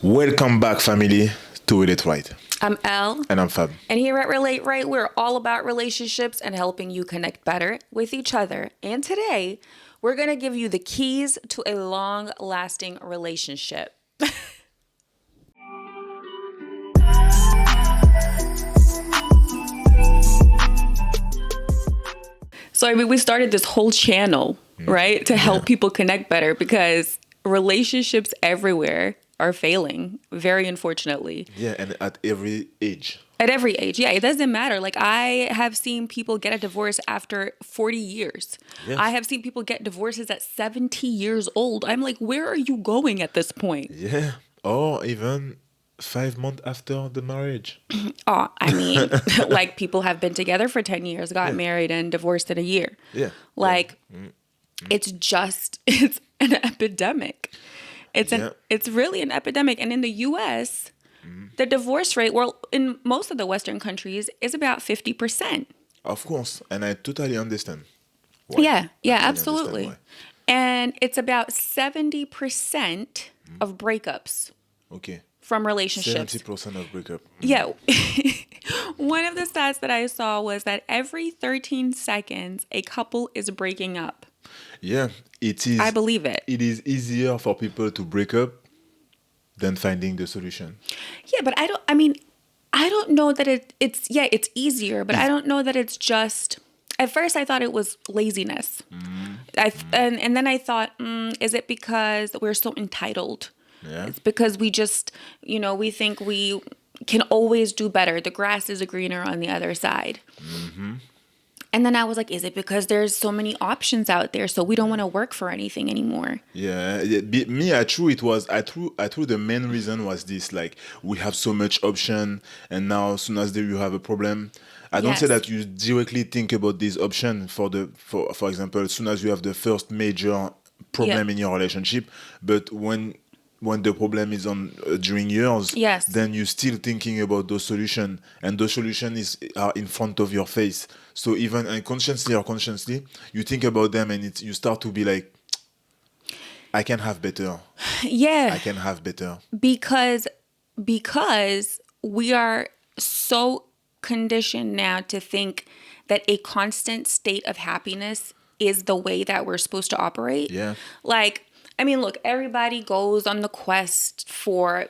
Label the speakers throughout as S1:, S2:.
S1: Welcome back, family, to Relate Right.
S2: I'm Elle.
S1: And I'm Fab.
S2: And here at Relate Right, we're all about relationships and helping you connect better with each other. And today, we're going to give you the keys to a long-lasting relationship. We started this whole channel, right, to help people connect better because relationships everywhere are failing, very unfortunately.
S1: Yeah, and at every age.
S2: At every age. Yeah, it doesn't matter. Like, I have seen people get a divorce after 40 years.
S1: Yes.
S2: I have seen people get divorces at 70 years old. I'm like, where are you going at this point?
S1: Yeah, or even 5 months after the marriage.
S2: Oh, I mean, like, people have been together for 10 years, got married and divorced in a year.
S1: Yeah.
S2: Like, it's an epidemic. It's really an epidemic. And in the US, the divorce rate, well, in most of the Western countries, is about 50%.
S1: Of course, and I totally understand why.
S2: Yeah,
S1: I totally
S2: absolutely.
S1: understand
S2: And it's about 70% of breakups
S1: Okay.
S2: from relationships.
S1: 70% of breakup.
S2: Yeah. One of the stats that I saw was that every 13 seconds, a couple is breaking up.
S1: Yeah, it is.
S2: I believe it.
S1: It is easier for people to break up than finding the solution.
S2: Yeah, but I don't know that it's easier, but I don't know that it's just, at first I thought it was laziness. And then I thought, is it because we're so entitled?
S1: Yeah.
S2: It's because we just, we think we can always do better. The grass is greener on the other side. And then I was like, is it because there's so many options out there, so we don't want to work for anything anymore?
S1: Yeah, I threw the main reason was this, like, we have so much option, and now as soon as you have a problem, I don't say that you directly think about this option for example, as soon as you have the first major problem in your relationship, but when the problem is on during years, then you're still thinking about those solutions, and those solutions are in front of your face. So even unconsciously or consciously, you think about them, and you start to be like, I can have better.
S2: Yeah.
S1: I can have better.
S2: Because we are so conditioned now to think that a constant state of happiness is the way that we're supposed to operate.
S1: Yeah.
S2: Like, I mean, look, everybody goes on the quest for,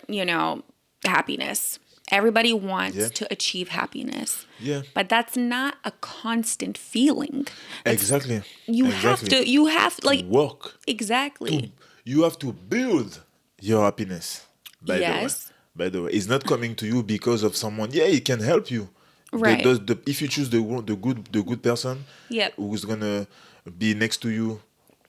S2: happiness. Everybody wants to achieve happiness.
S1: Yeah.
S2: But that's not a constant feeling.
S1: Exactly.
S2: You have to
S1: work.
S2: Exactly.
S1: You have to build your happiness. By the way, it's not coming to you because of someone. Yeah, it can help you.
S2: Right.
S1: If you choose the good person, who's gonna be next to you,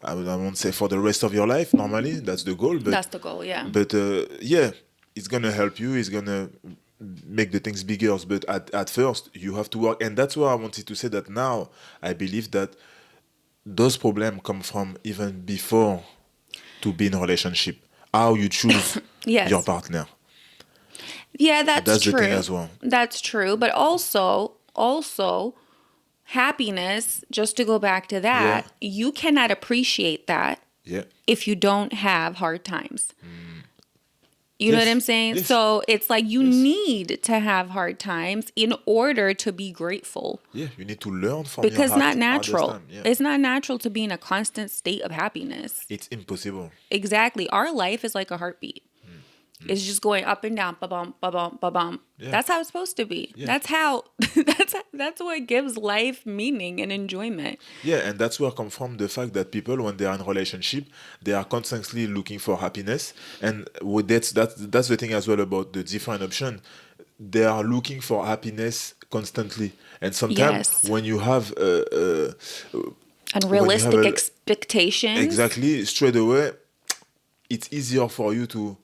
S1: I won't say for the rest of your life. Normally, that's the goal. But,
S2: that's the goal, yeah.
S1: But it's gonna help you. It's gonna make the things bigger. But at first, you have to work, and that's why I wanted to say that now. I believe that those problems come from even before to be in a relationship. How you choose your partner.
S2: Yeah, that's true.
S1: The thing as well.
S2: That's true, but also happiness, just to go back to that, you cannot appreciate that if you don't have hard times. You know what I'm saying?
S1: Yes.
S2: So it's like you need to have hard times in order to be grateful.
S1: Yeah, you need to learn from
S2: because
S1: your
S2: it's not natural.
S1: Time. Yeah.
S2: It's not natural to be in a constant state of happiness.
S1: It's impossible.
S2: Exactly. Our life is like a heartbeat. It's just going up and down, ba-bum, ba-bum, ba-bum. Yeah. That's how it's supposed to be. Yeah. That's what gives life meaning and enjoyment.
S1: Yeah, and that's where come from the fact that people, when they are in a relationship, they are constantly looking for happiness. And that's the thing as well about the different option. They are looking for happiness constantly. And sometimes when you have
S2: unrealistic expectations.
S1: Exactly, straight away, it's easier for you to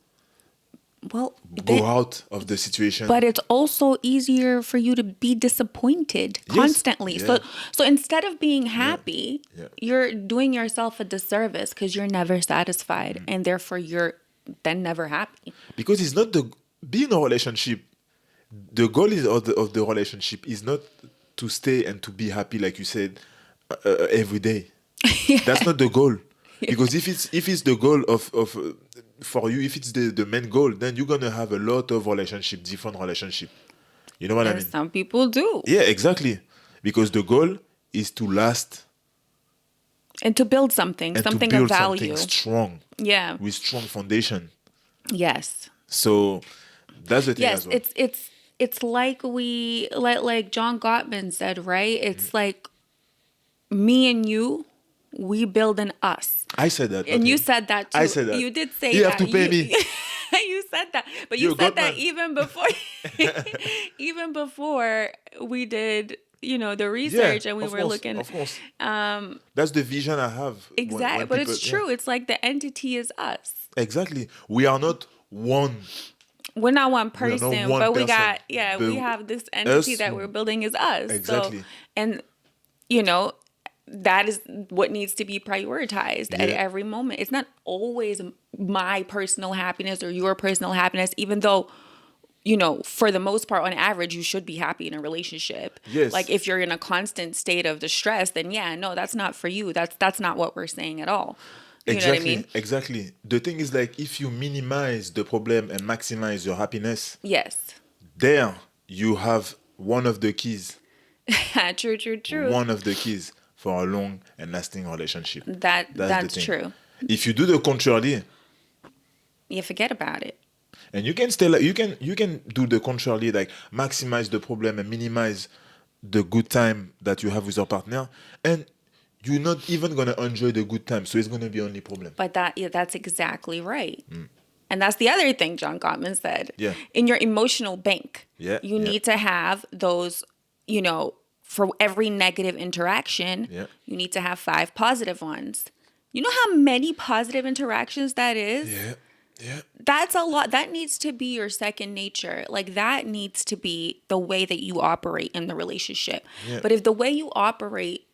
S1: go out of the situation.
S2: But it's also easier for you to be disappointed constantly.
S1: Yeah.
S2: So instead of being happy, you're doing yourself a disservice because you're never satisfied and therefore you're then never happy.
S1: Because it's not being in a relationship. The goal of the relationship is not to stay and to be happy, like you said, every day. That's not the goal. Because if it's the goal of for you, if it's the main goal, then you're gonna have a lot of different relationship. You know what I
S2: And
S1: mean?
S2: some people do.
S1: Yeah, exactly. Because the goal is to last
S2: And to build something,
S1: and to
S2: something of
S1: build something
S2: value.
S1: strong
S2: Yeah.
S1: with strong foundation.
S2: Yes.
S1: So that's the thing
S2: Yes,
S1: as well.
S2: it's like John Gottman said, right? It's like me and you, we build an us.
S1: I said that, not
S2: And you
S1: him.
S2: said that
S1: I
S2: too.
S1: said that.
S2: You did say
S1: You have
S2: that.
S1: to pay me.
S2: You said that. But
S1: You're
S2: you
S1: a
S2: said
S1: good
S2: that
S1: man.
S2: even before even before we did, the
S1: Yeah,
S2: research and we
S1: of
S2: were
S1: course,
S2: looking.
S1: of course. That's the vision I have.
S2: Exactly.
S1: When
S2: But
S1: people,
S2: it's
S1: yeah,
S2: true. It's like the entity is us.
S1: exactly. We are not one.
S2: We're not one
S1: We are not
S2: person,
S1: one
S2: but
S1: person.
S2: we
S1: But
S2: have this entity
S1: us,
S2: that we're building is us. So,
S1: exactly.
S2: and you know, that is what needs to be prioritized at
S1: Yeah.
S2: every moment. It's not always my personal happiness or your personal happiness, even though, for the most part, on average, you should be happy in a relationship.
S1: Yes.
S2: Like if you're in a constant state of distress, then yeah, no, that's not for you. That's not what we're saying at all. You know what I mean?
S1: Exactly. The thing is like if you minimize the problem and maximize your happiness,
S2: Yes.
S1: there you have one of the keys.
S2: True, true, true.
S1: One of the keys for a long and lasting relationship.
S2: That's
S1: the thing.
S2: true.
S1: If you do the contrary,
S2: You forget about it.
S1: and you can stay like you can do the contrary, like maximize the problem and minimize the good time that you have with your partner, and you're not even gonna enjoy the good time. So it's gonna be only problem.
S2: But that's exactly right. And that's the other thing John Gottman said.
S1: Yeah.
S2: In your emotional bank,
S1: Yeah,
S2: you
S1: yeah.
S2: need to have those, for every negative interaction,
S1: Yeah.
S2: you need to have 5 positive ones. You know how many positive interactions that is?
S1: Yeah, yeah.
S2: That's a lot. That needs to be your second nature. Like that needs to be the way that you operate in the relationship.
S1: Yeah.
S2: But if the way you operate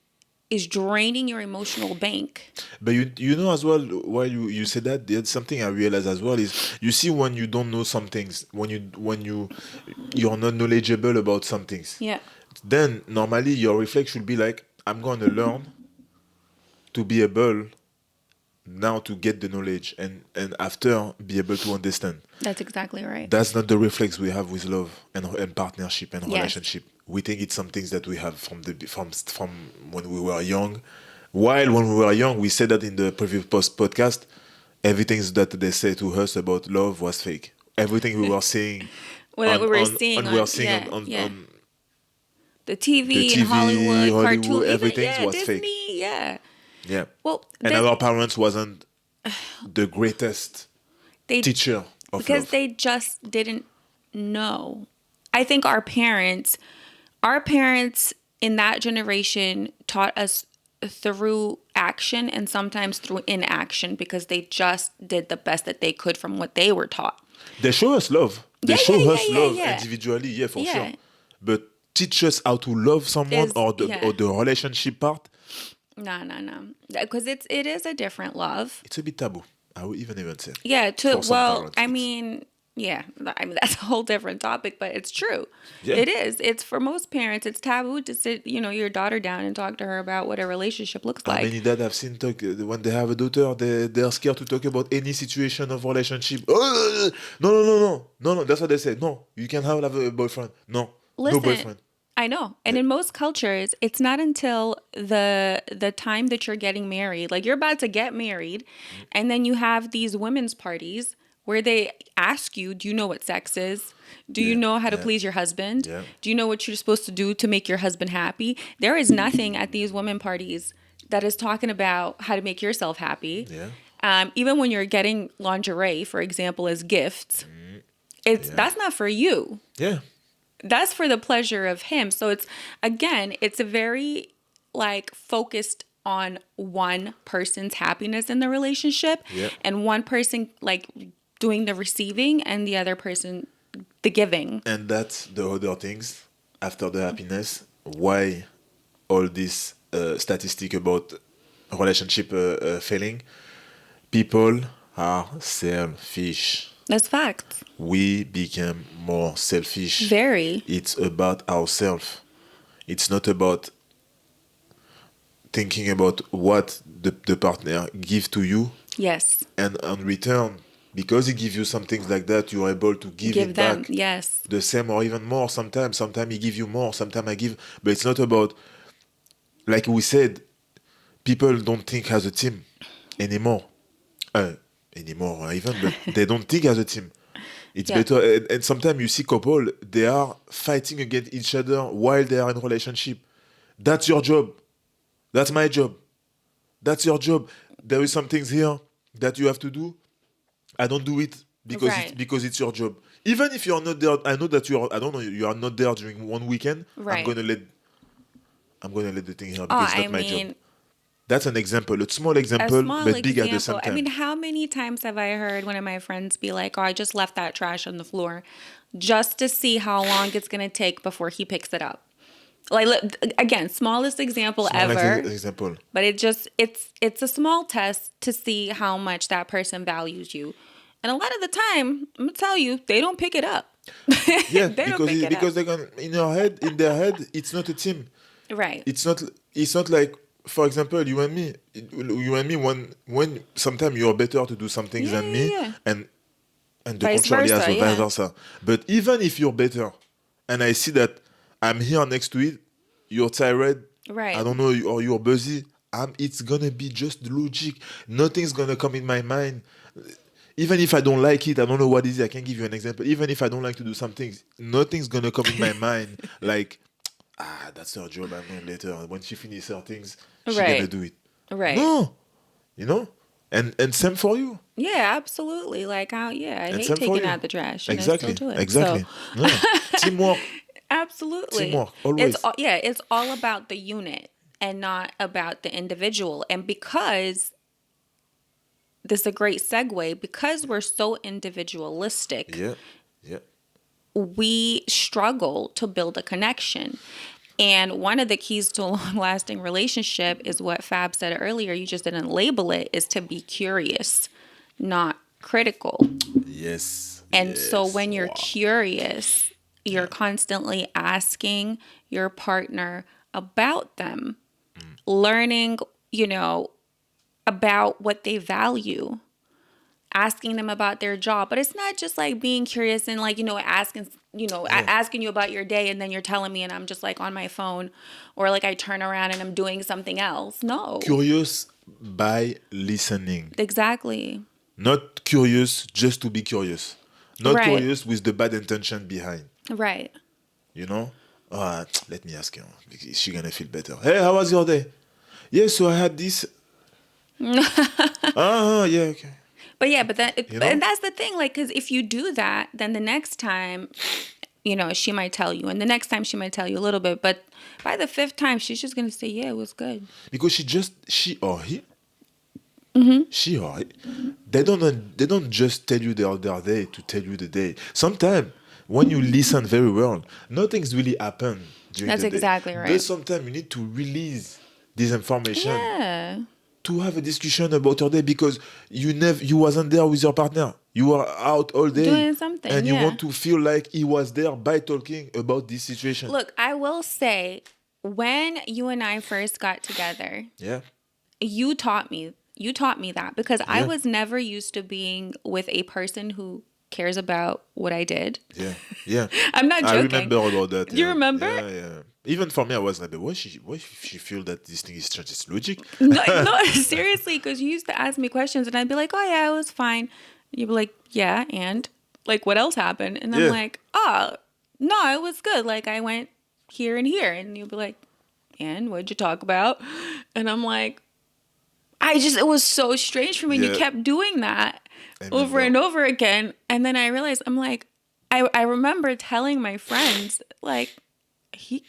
S2: is draining your emotional bank,
S1: But you know as well, while you said that, there's something I realized as well is you see when you don't know some things, you're not knowledgeable about some things.
S2: yeah.
S1: Then normally your reflex should be like, I'm gonna learn to be able now to get the knowledge and after be able to understand.
S2: That's exactly right.
S1: That's not the reflex we have with love and partnership and
S2: Yes.
S1: relationship. We think it's some things that we have from when we were young. While when we were young, we said that in the previous podcast, everything that they say to us about love was fake. Everything we were saying,
S2: What we were seeing
S1: we were
S2: on,
S1: seeing
S2: yeah,
S1: on
S2: yeah.
S1: on
S2: The TV,
S1: the
S2: and
S1: TV,
S2: Hollywood, cartoon, even,
S1: everything
S2: yeah,
S1: was
S2: Disney,
S1: fake.
S2: yeah.
S1: Yeah.
S2: Well,
S1: And our parents wasn't the greatest
S2: they
S1: teacher of
S2: because
S1: love.
S2: they just didn't know. I think our parents in that generation taught us through action and sometimes through inaction because they just did the best that they could from what they were taught.
S1: They show us love. They
S2: Yeah,
S1: show
S2: yeah,
S1: us
S2: yeah,
S1: love
S2: yeah.
S1: individually, yeah, for
S2: Yeah.
S1: sure. But teach us how to love someone
S2: Is-
S1: or the
S2: yeah.
S1: or the relationship part.
S2: No. Because it is a different love.
S1: It's a bit taboo. I would even say.
S2: Yeah,
S1: For some parents,
S2: I
S1: it's-
S2: mean, yeah, I mean that's a whole different topic, but it's true.
S1: Yeah.
S2: It is. It's for most parents, it's taboo to sit, your daughter down and talk to her about what a relationship looks
S1: How
S2: like.
S1: many dads I've seen talk when they have a daughter, they're scared to talk about any situation of relationship. Oh, no. That's what they say. No, you can have a boyfriend. No,
S2: Listen,
S1: no boyfriend.
S2: I know. And in most cultures, it's not until the time that you're getting married, like you're about to get married, and then you have these women's parties where they ask you, do you know what sex is? Do you
S1: Yeah,
S2: know how to
S1: yeah.
S2: please your husband?
S1: Yeah.
S2: Do you know what you're supposed to do to make your husband happy? There is nothing at these women parties that is talking about how to make yourself happy.
S1: Yeah.
S2: Even when you're getting lingerie, for example, as gifts, that's not for you.
S1: Yeah.
S2: That's for the pleasure of him. So it's a very focused on one person's happiness in the relationship,
S1: Yeah.
S2: and one person doing the receiving and the other person the giving.
S1: And that's the other things after the happiness. Why all this statistic about relationship failing? People are selfish.
S2: That's fact.
S1: We became more selfish.
S2: Very.
S1: It's about ourselves. It's not about thinking about what the partner give to you,
S2: Yes.
S1: and in return because he gives you some things like that, you're able to give it
S2: them,
S1: back
S2: yes.
S1: the same or even more sometimes. Sometimes he give you more, sometimes I give. But it's not about, like we said, people don't think as a team anymore. Even, but they don't think as a team. It's better. And sometimes you see couple, they are fighting against each other while they are in relationship. That's your job. That's my job. That's your job. There is some things here that you have to do. I don't do it because it's your job. Even if you're not there, I know that you are. I don't know. You are not there during one weekend.
S2: Right.
S1: I'm gonna let the thing here because it's not my job. That's an example, a small example, but big at the same time.
S2: I mean, how many times have I heard one of my friends be like, "Oh, I just left that trash on the floor, just to see how long it's gonna take before he picks it up." Like, again, smallest example ever.
S1: Example.
S2: But it's a small test to see how much that person values you, and a lot of the time, I'm gonna tell you, they don't pick it up.
S1: Yeah, because they're gonna in their head, it's not a team.
S2: Right.
S1: It's not like, for example, you and me, when sometimes you're better to do some things than me, and the contrary as well, vice versa. But even if you're better, and I see that I'm here next to it, you're tired,
S2: right?
S1: I don't know, or you're busy. It's gonna be just logic. Nothing's gonna come in my mind. Even if I don't like it, I don't know what it is. I can give you an example. Even if I don't like to do some things, nothing's gonna come in my mind like, that's her job. I'm going later. When she finishes her things, she's gonna do it.
S2: Right.
S1: No, and same for you.
S2: Yeah, absolutely. Like, I hate taking out the trash. And
S1: exactly.
S2: I still do it.
S1: Exactly.
S2: So.
S1: No. Teamwork.
S2: Absolutely.
S1: Teamwork. Always.
S2: It's all about the unit and not about the individual. And because this is a great segue, because we're so individualistic.
S1: Yeah.
S2: We struggle to build a connection. And one of the keys to a long-lasting relationship is what Fab said earlier. You just didn't label it, is to be curious, not critical.
S1: Yes.
S2: And so when you're curious, you're constantly asking your partner about them, learning, about what they value, asking them about their job. But it's not just like being curious and like, asking you about your day and then you're telling me and I'm just like on my phone, or like I turn around and I'm doing something else. No.
S1: Curious by listening.
S2: Exactly.
S1: Not curious just to be curious. Not curious with the bad intention behind.
S2: Right.
S1: Let me ask her. Is she gonna feel better? Hey, how was your day? Yeah, so I had this. Yeah, okay.
S2: But and that's the thing, like, because if you do that, then the next time, she might tell you, and the next time she might tell you a little bit, but by the fifth time, she's just gonna say, yeah, it was good.
S1: Because she or he, they don't just tell you their day to tell you the day. Sometimes when you listen very well, nothing's really happened during the day. That's
S2: exactly right.
S1: But sometimes you need to release this information.
S2: Yeah.
S1: To have a discussion about your day, because you wasn't there with your partner. You were out all day
S2: doing something,
S1: and you want to feel like he was there by talking about this situation.
S2: Look, I will say, when you and I first got together, you taught me that, because I was never used to being with a person who cares about what I did.
S1: Yeah.
S2: I'm not joking.
S1: I remember about that.
S2: You remember?
S1: Yeah. Even for me, I was like, why she feel that this thing is just logic?
S2: No, seriously, because you used to ask me questions and I'd be like, oh yeah, it was fine. You'd be like, yeah, and like, what else happened? And I'm like, oh, no, it was good. Like, I went here and here. And you'd be like, and what'd you talk about? And I'm like, it was so strange for me. You kept doing that over and over again. And then I realized, I'm like, I remember telling my friends, like, he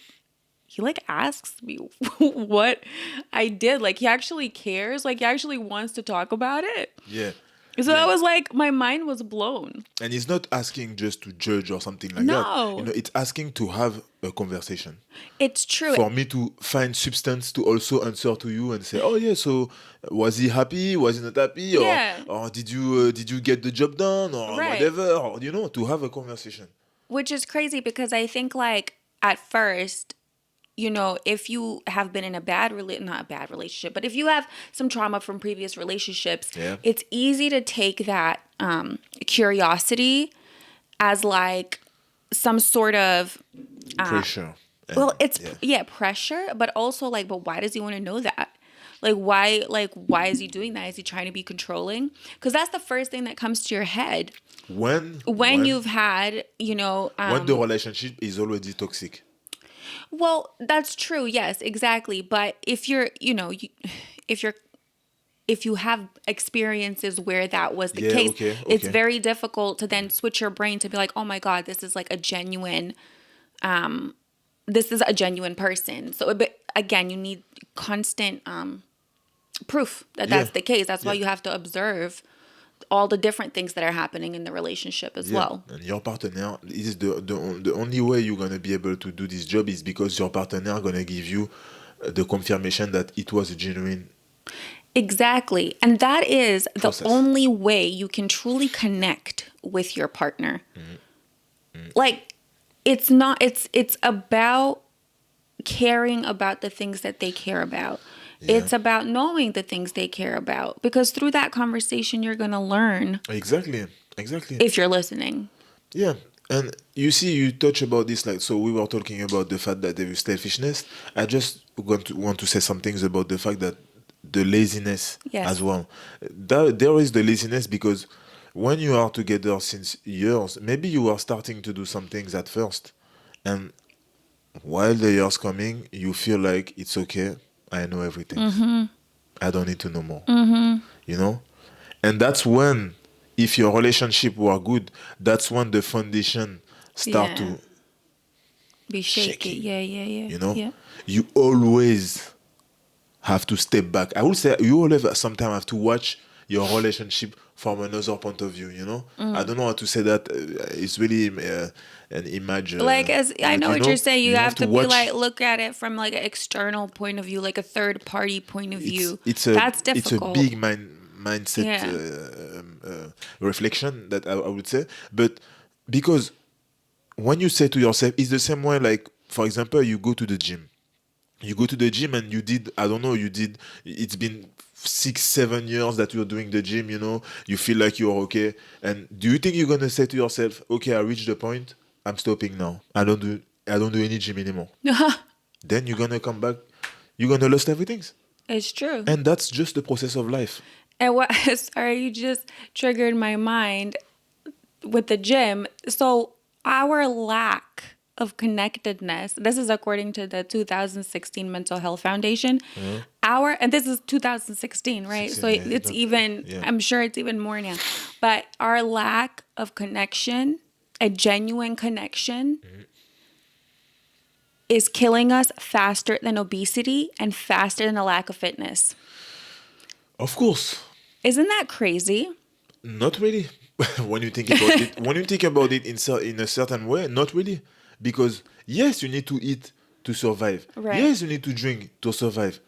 S2: like asks me what I did. Like, he actually cares. Like, he actually wants to talk about it.
S1: Yeah.
S2: So I was like, my mind was blown.
S1: And he's not asking just to judge or something like
S2: that.
S1: No. It's asking to have a conversation.
S2: It's true.
S1: For me to find substance to also answer to you and say, oh yeah, so was he happy? Was he not happy?
S2: Yeah.
S1: Or did you get the job done? Or whatever. Or, to have a conversation.
S2: Which is crazy, because I think, like, at first, if you have been in a not a bad relationship, but if you have some trauma from previous relationships,
S1: Yeah.
S2: it's easy to take that curiosity as like some sort of
S1: Pressure.
S2: well,
S1: And
S2: it's
S1: yeah.
S2: pressure, but also like, but why does he want to know that? Why is he doing that? Is he trying to be controlling? Because that's the first thing that comes to your head when
S1: When
S2: you've had,
S1: when the relationship is already toxic.
S2: well, that's true. Yes, exactly. But if you're, if you're, if you have experiences where that was the
S1: Yeah,
S2: case,
S1: okay,
S2: it's
S1: okay.
S2: very difficult to then switch your brain to be like, oh my God, this is like a genuine, this is a genuine person. So, but again, you need constant proof that
S1: Yeah.
S2: that's the case. That's why
S1: Yeah.
S2: you have to observe all the different things that are happening in the relationship as
S1: Yeah,
S2: well.
S1: and your partner is the only way you're gonna be able to do this job is because your partner gonna give you the confirmation that it was a genuine
S2: Exactly. And that is the
S1: process.
S2: only way you can truly connect with your partner. Like it's about caring about the things that they care about.
S1: Yeah,
S2: It's about knowing the things they care about because through that conversation you're going to learn
S1: exactly, exactly.
S2: if you're listening.
S1: Yeah, and you see, you touch about this like so. We were talking about the fact that there is selfishness. I just want to say some things about the fact that the laziness as
S2: Yes.
S1: well. That there is the laziness because when you are together since years, maybe you are starting to do some things at first, and while the years coming, you feel like it's okay. I know everything. I don't need to know more. You know, and that's when, if your relationship were good, that's when the foundation start
S2: Yeah.
S1: to
S2: Be shaky.
S1: shaking.
S2: Yeah, yeah, yeah.
S1: You know,
S2: Yeah.
S1: you always have to step back. I would say you always sometimes have to watch your relationship from another point of view. You know, I don't know how to say that. It's really an image.
S2: Like as I know
S1: You
S2: what you're
S1: know,
S2: saying, you
S1: you have
S2: have
S1: to
S2: to be
S1: watch.
S2: like look at it from like an external point of view, like a third party point of
S1: it's
S2: view.
S1: it's a
S2: That's
S1: it's a
S2: difficult.
S1: big mindset
S2: Yeah.
S1: reflection that I would say, but because when you say to yourself, it's the same way. Like for example, you go to the gym and you did, I don't know, you did, it's been 6 7 years that you're doing the gym, you know, you feel like you're okay, and do you think you're gonna say to yourself, okay, I reached the point, I'm stopping now, I don't do any gym anymore? Then you're gonna come back, you're gonna lose everything.
S2: It's true.
S1: And that's just the process of life.
S2: And what, sorry, you just triggered my mind with the gym. So, our lack of connectedness, this is according to the 2016 Mental Health Foundation. And this is 2016, right?
S1: 16,
S2: So,
S1: yeah,
S2: it's
S1: not,
S2: even,
S1: yeah.
S2: I'm sure it's even more now. But our lack of connection, a genuine connection, is killing us faster than obesity and faster than a lack of fitness.
S1: Of course.
S2: Isn't that crazy?
S1: Not really. When you think about it, when you think about it in a certain way, not really. Because yes, you need to eat to survive.
S2: Right.
S1: Yes, you need to drink to survive.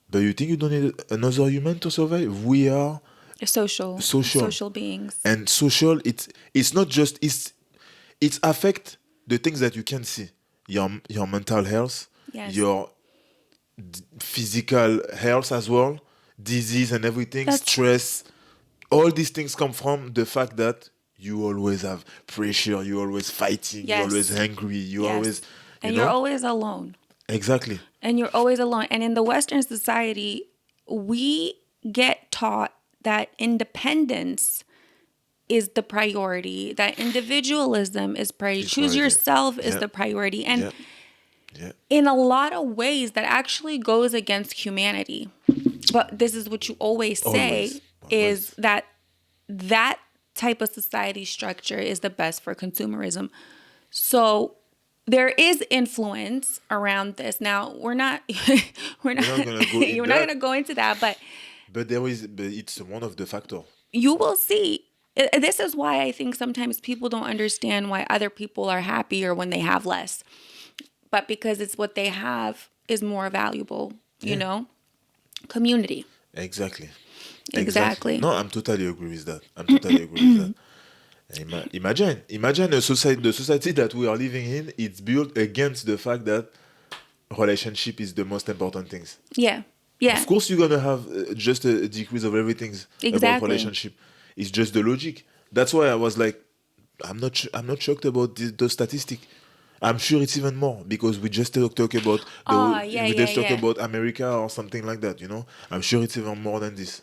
S1: But you think you don't need another human to survive? We are social.
S2: Social beings.
S1: And social, it's not just it's affect the things that you can see. Your mental health,
S2: Yes.
S1: your physical health as well, disease and everything,
S2: That's-
S1: stress. All these things come from the fact that you always have pressure, you always fighting, you're
S2: Yes.
S1: always angry, you
S2: Yes.
S1: always,
S2: And
S1: know?
S2: you're always alone.
S1: Exactly.
S2: And you're always alone. And in the Western society, we get taught that independence is the priority, that individualism is priority.
S1: It's
S2: Choose
S1: priority.
S2: yourself is
S1: Yeah.
S2: the priority. And
S1: Yeah. Yeah.
S2: in a lot of ways, that actually goes against humanity. But this is what you always say
S1: Always.
S2: is that type of society structure is the best for consumerism. So there is influence around this. Now we're not we're not
S1: not gonna go in
S2: you're not
S1: that.
S2: gonna go into that, but
S1: But it's one of the factors.
S2: you will see. This is why I think sometimes people don't understand why other people are happier when they have less. But because it's what they have is more valuable, you
S1: Yeah.
S2: know? Community.
S1: Exactly.
S2: Exactly.
S1: No, I'm totally agree with that. I'm totally agree with that. Imagine the society that we are living in. It's built against the fact that relationship is the most important things.
S2: Yeah. Yeah.
S1: Of course, you're gonna have just a decrease of everything about
S2: Exactly.
S1: relationship. It's just the logic. That's why I was like, I'm not shocked about the statistic. I'm sure it's even more because we just talk about
S2: Oh, yeah,
S1: we
S2: yeah,
S1: just talk
S2: yeah.
S1: about America or something like that. I'm sure it's even more than this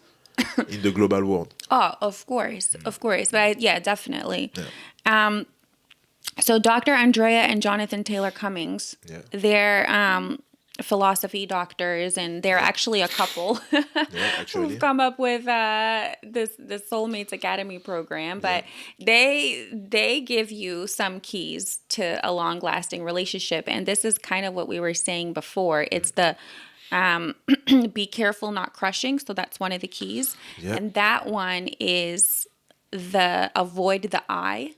S1: in the global world.
S2: Oh, of course. Of course. But yeah, definitely.
S1: Yeah.
S2: So Dr. Andrea and Jonathan Taylor Cummings,
S1: Yeah.
S2: they're philosophy doctors, and they're actually a couple
S1: Yeah, actually.
S2: who've come up with this Soulmates Academy program. But they give you some keys to a long-lasting relationship, and this is kind of what we were saying before. It's the be careful not crushing. So that's one of the keys, and that one is the avoid the I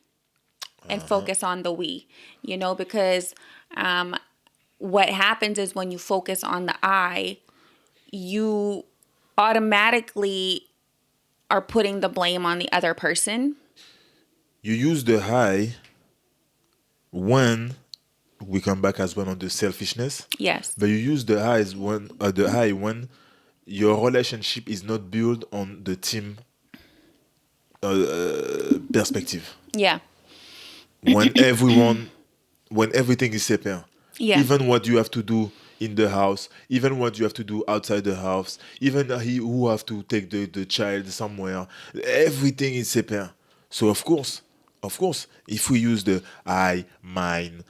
S2: and focus on the we, because what happens is when you focus on the I, you automatically are putting the blame on the other person.
S1: You use the high when we come back as well on the selfishness.
S2: Yes.
S1: But you use the high when your relationship is not built on the team perspective.
S2: Yeah.
S1: When everything is separate.
S2: Yeah.
S1: Even what you have to do in the house, even what you have to do outside the house, even he who have to take the child somewhere, everything is separate. So of course, if we use the I, mine,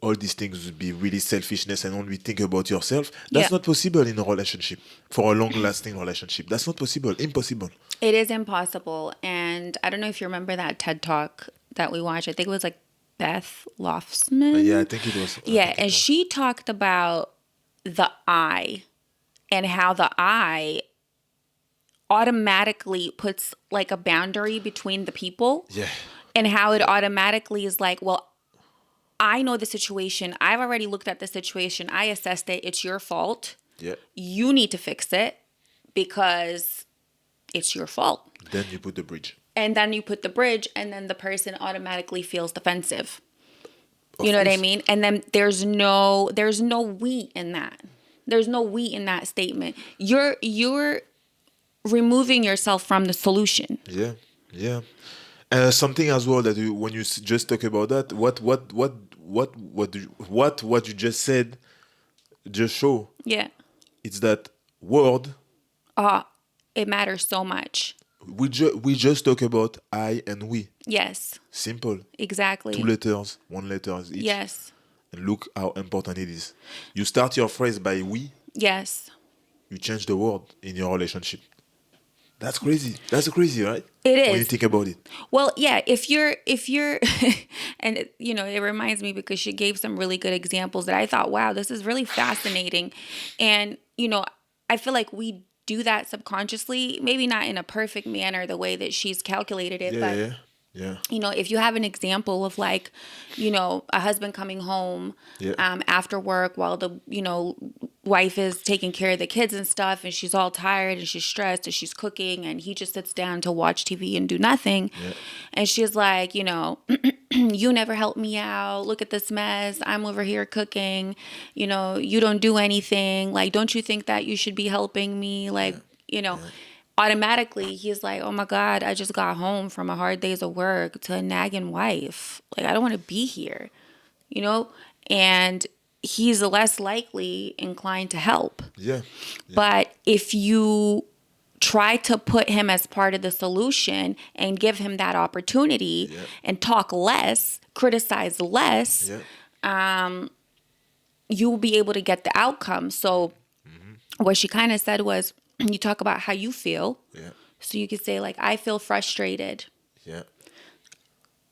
S1: all these things would be really selfishness and only think about yourself. That's not possible in a relationship, for a long-lasting relationship. That's not possible. Impossible.
S2: It is impossible. And I don't know if you remember that TED Talk that we watched. I think it was like Beth Lofsman.
S1: Yeah, I think it was.
S2: Yeah, and she talked about the I and how the I automatically puts like a boundary between the people.
S1: Yeah.
S2: And how it automatically is like, well, I know the situation. I've already looked at the situation. I assessed it. It's your fault.
S1: Yeah.
S2: You need to fix it because it's your fault.
S1: Then you put the bridge.
S2: And then you put the bridge, and then the person automatically feels defensive.
S1: Of
S2: You know
S1: course.
S2: what I mean? And then there's no we in that. There's no we in that statement. You're removing yourself from the solution.
S1: Yeah, yeah. Something as well that when you just talk about that, what you just said, just show.
S2: Yeah.
S1: It's that word.
S2: It matters so much.
S1: We just talk about I and we.
S2: Yes.
S1: Simple.
S2: Exactly.
S1: 2 letters, 1 letter each.
S2: Yes.
S1: And look how important it is. You start your phrase by we.
S2: Yes.
S1: You change the word in your relationship. That's crazy. That's crazy, right?
S2: It is.
S1: When you think about it.
S2: Well, yeah, if you're and it reminds me because she gave some really good examples that I thought, wow, this is really fascinating. And, I feel like we do that subconsciously, maybe not in a perfect manner, the way that she's calculated it, but
S1: Yeah.
S2: if you have an example of like, a husband coming home after work while the, wife is taking care of the kids and stuff, and she's all tired and she's stressed and she's cooking, and he just sits down to watch TV and do nothing.
S1: Yeah.
S2: And she's like, you never help me out. Look at this mess. I'm over here cooking. You don't do anything. Like, don't you think that you should be helping me? Like, automatically he's like, oh my God, I just got home from a hard days of work to a nagging wife. Like, I don't want to be here, and he's less likely inclined to help.
S1: Yeah.
S2: But if you try to put him as part of the solution and give him that opportunity and talk less, criticize less, you will be able to get the outcome. So what she kind of said was, you talk about how you feel.
S1: Yeah.
S2: So you could say like, I feel frustrated.
S1: Yeah.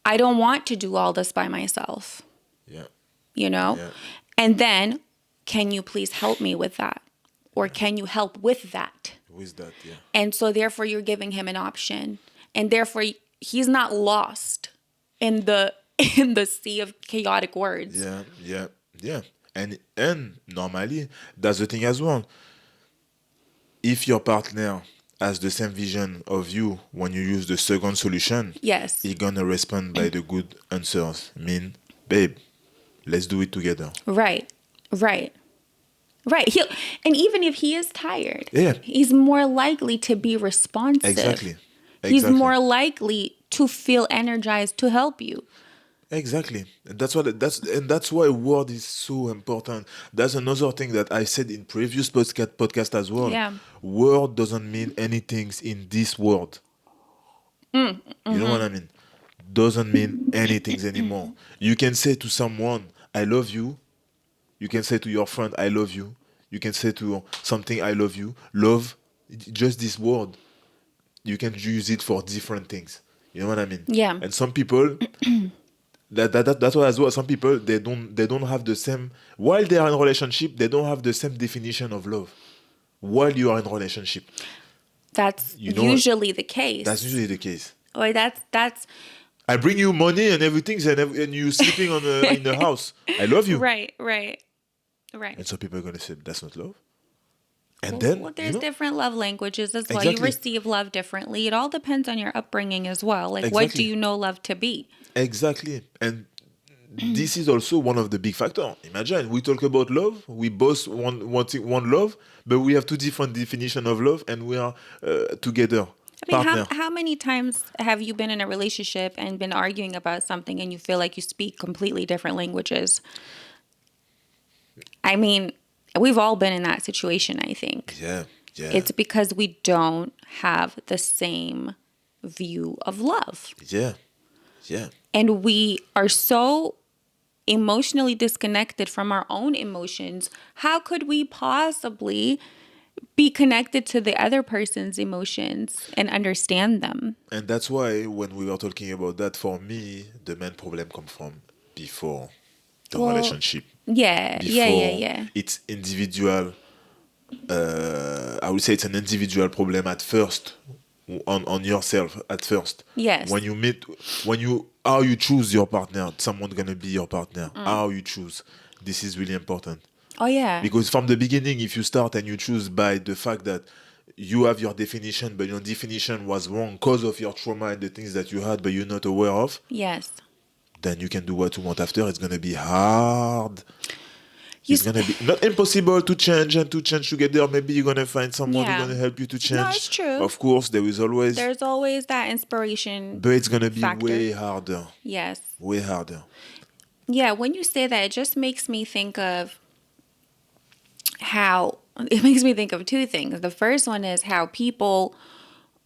S2: I don't want to do all this by myself.
S1: Yeah.
S2: Yeah. And then, can you please help me with that? Or can you help with that?
S1: With that, yeah.
S2: And so therefore you're giving him an option. And therefore he's not lost in the sea of chaotic words.
S1: Yeah. And normally, that's the thing as well. If your partner has the same vision of you when you use the second solution,
S2: yes,
S1: he's gonna respond by the good answers. Babe, let's do it together.
S2: Right. Right. And even if he is tired,
S1: Yeah.
S2: he's more likely to be responsive.
S1: Exactly.
S2: He's
S1: Exactly.
S2: more likely to feel energized to help you.
S1: Exactly. And that's why word is so important. That's another thing that I said in previous podcast as well.
S2: Yeah.
S1: Word doesn't mean anything in this world. You know what I mean? Doesn't mean anything anymore. You can say to someone, I love you. You can say to your friend, I love you. You can say to something, I love you. Love, just this word. You can use it for different things. You know what I mean?
S2: Yeah.
S1: And some people, that's why as well. Some people they don't have the same. While they are in a relationship, they don't have the same definition of love. While you are in a relationship,
S2: That's
S1: you know what?
S2: usually the case.
S1: That's usually the case.
S2: Or that's
S1: I bring you money and everything, and you sleeping in the house. I love you.
S2: right.
S1: And some people are gonna say that's not love. And
S2: Well,
S1: then
S2: there's different love languages as well. You
S1: Exactly.
S2: receive love differently. It all depends on your upbringing as well. Like, what do
S1: Exactly.
S2: you know love to be?
S1: Exactly. And this is also one of the big factors. Imagine we talk about love. We both want love, but we have two different definitions of love, and we are together,
S2: I mean,
S1: partner.
S2: how many times have you been in a relationship and been arguing about something and you feel like you speak completely different languages? I mean, we've all been in that situation, I think.
S1: Yeah, yeah,
S2: It's because we don't have the same view of love.
S1: yeah, yeah.
S2: And we are so emotionally disconnected from our own emotions. How could we possibly be connected to the other person's emotions and understand them?
S1: And that's why when we were talking about that, for me, the main problem come from before the
S2: Well,
S1: relationship.
S2: Yeah,
S1: Before
S2: yeah.
S1: it's individual. I would say it's an individual problem at first, on yourself at first.
S2: Yes.
S1: When you meet, how you choose your partner, someone gonna be your partner.
S2: Mm.
S1: How you choose, this is really important.
S2: Oh, yeah.
S1: Because from the beginning, if you start and you choose by the fact that you have your definition, but your definition was wrong because of your trauma and the things that you had, but you're not aware of,
S2: Yes.
S1: then you can do what you want after. It's gonna be hard.
S2: You
S1: It's gonna be not impossible to change and to change together. Maybe you're gonna find someone
S2: Yeah.
S1: who's gonna help you to change.
S2: No, it's true.
S1: Of course,
S2: There's always that inspiration.
S1: but it's gonna be
S2: factor.
S1: way harder.
S2: Yes.
S1: Way harder.
S2: Yeah, when you say that, it just makes me think of how it makes me think of two things. The first one is how people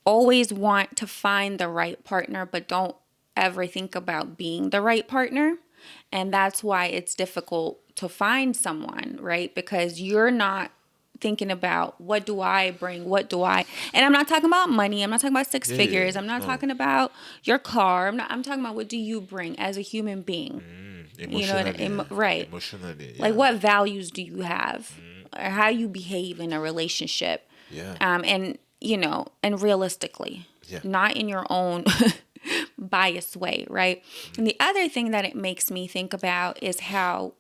S2: always want to find the right partner, but don't ever think about being the right partner. And that's why it's difficult to find someone, right? Because you're not thinking about what do I bring? And I'm not talking about money. I'm not talking about six figures. I'm not talking about your car. I'm talking about what do you bring as a human being?
S1: Emotionally.
S2: Right.
S1: Emotionally. Yeah.
S2: Like, what values do you have? Or how you behave in a relationship?
S1: Yeah.
S2: And realistically,
S1: Yeah.
S2: not in your own biased way, right? And the other thing that it makes me think about is how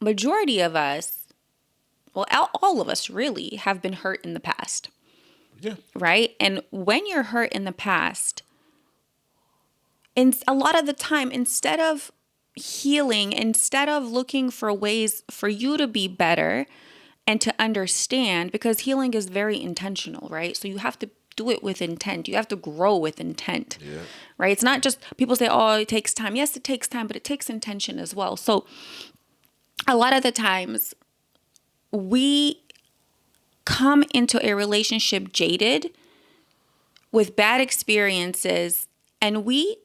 S2: majority of us, well, all of us really have been hurt in the past,
S1: Yeah.
S2: right? And when you're hurt in the past, a lot of the time, instead of healing, instead of looking for ways for you to be better and to understand, because healing is very intentional, right? So you have to do it with intent. You have to grow with intent, right? It's not just people say, oh, it takes time. Yes, it takes time, but it takes intention as well. So a lot of the times we come into a relationship jaded with bad experiences, and we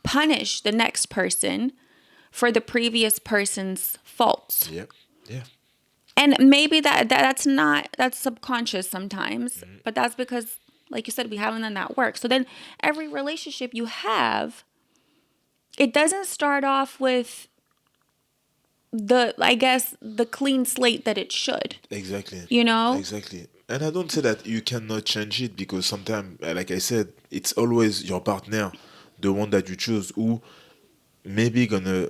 S2: punish the next person for the previous person's faults.
S1: Yeah. Yeah.
S2: And maybe that's subconscious sometimes, but that's because, like you said, we haven't done that work. So then every relationship you have, it doesn't start off with the clean slate that it should.
S1: Exactly.
S2: You know?
S1: Exactly. And I don't say that you cannot change it, because sometimes, like I said, it's always your partner, the one that you choose, who maybe gonna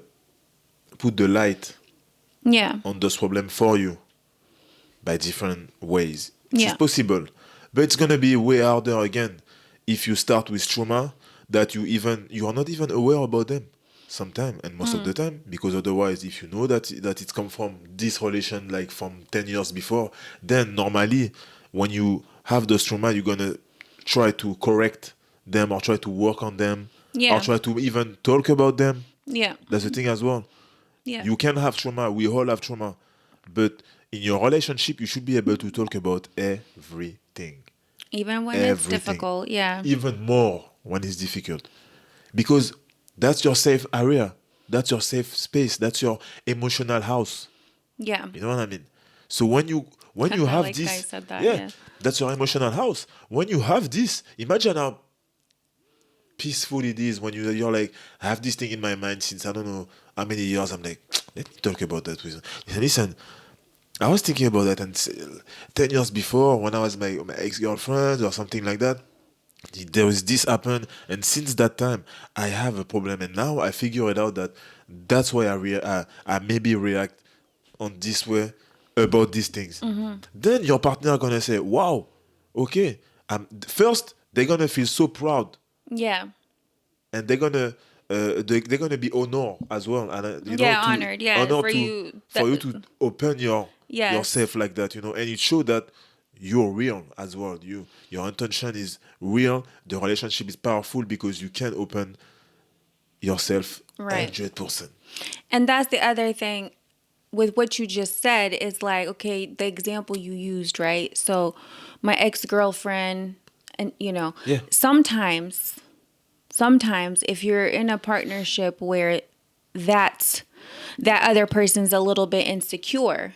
S1: put the light
S2: Yeah.
S1: on those problems for you by different ways.
S2: Yeah.
S1: It's possible. But it's gonna be way harder again if you start with trauma that you are not even aware about them. sometimes, and most of the time, because otherwise, if you know that it's come from this relation like from 10 years before, then normally when you have those trauma, you're gonna try to correct them or try to work on them or
S2: Yeah.
S1: try to even talk about them.
S2: Yeah.
S1: That's the thing as well.
S2: Yeah.
S1: You can have trauma, we all have trauma, but in your relationship, you should be able to talk about everything.
S2: Even when it's
S1: Everything.
S2: difficult. Yeah.
S1: Even more when it's difficult. Because that's your safe area. That's your safe space. That's your emotional house.
S2: Yeah.
S1: You know what I mean? So when you
S2: I
S1: have
S2: like how you
S1: this,
S2: said that.
S1: yeah,
S2: Yeah.
S1: that's your emotional house. When you have this, imagine how peaceful it is when you're like, I have this thing in my mind since I don't know how many years. I'm like, let me talk about that with you. Listen, I was thinking about that, and 10 years before, when I was my ex-girlfriend or something like that, there was this happen, and since that time, I have a problem, and now I figure it out that that's why I maybe react on this way about these things. Then your partner are gonna say, "Wow, okay." First, they're gonna feel so proud,
S2: Yeah.
S1: and they're gonna be honored as well, and
S2: Yeah.
S1: to
S2: Honored. Yeah.
S1: honor
S2: For
S1: to
S2: you.
S1: for you to open
S2: Yes.
S1: yourself like that, and it show that you're real as well. Your intention is real. The relationship is powerful because you can open yourself
S2: Right.
S1: 100%.
S2: And that's the other thing with what you just said is like, okay, the example you used, right? So my ex-girlfriend, and
S1: Yeah,
S2: sometimes if you're in a partnership where that's that other person's a little bit insecure,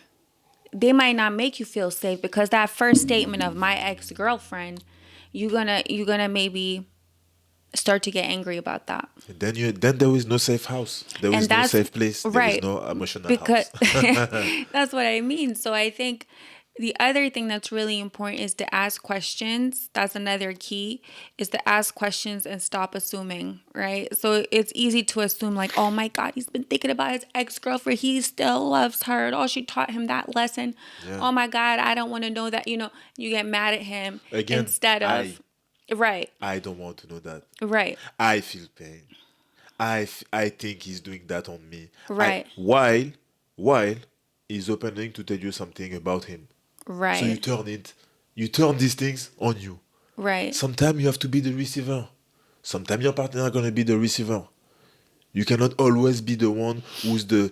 S2: they might not make you feel safe because that first statement of my ex-girlfriend, you're gonna maybe start to get angry about that.
S1: and then there is no safe house. There
S2: And
S1: is no
S2: that's
S1: safe place. There is
S2: right.
S1: no emotional
S2: Because
S1: house.
S2: that's what I mean. So I think the other thing that's really important is to ask questions. That's another key, is to ask questions and stop assuming, right? So it's easy to assume like, oh my God, he's been thinking about his ex-girlfriend. He still loves her. Oh, she taught him that lesson.
S1: Yeah.
S2: Oh my God, I don't want to know that, you get mad at him
S1: Again,
S2: instead of, right,
S1: I don't want to know that.
S2: right,
S1: I feel pain. I think he's doing that on me.
S2: right,
S1: While he's opening to tell you something about him. So
S2: right,
S1: you turn these things on you.
S2: right,
S1: Sometimes you have to be the receiver. Sometimes your partner are gonna be the receiver. You cannot always be the one who's the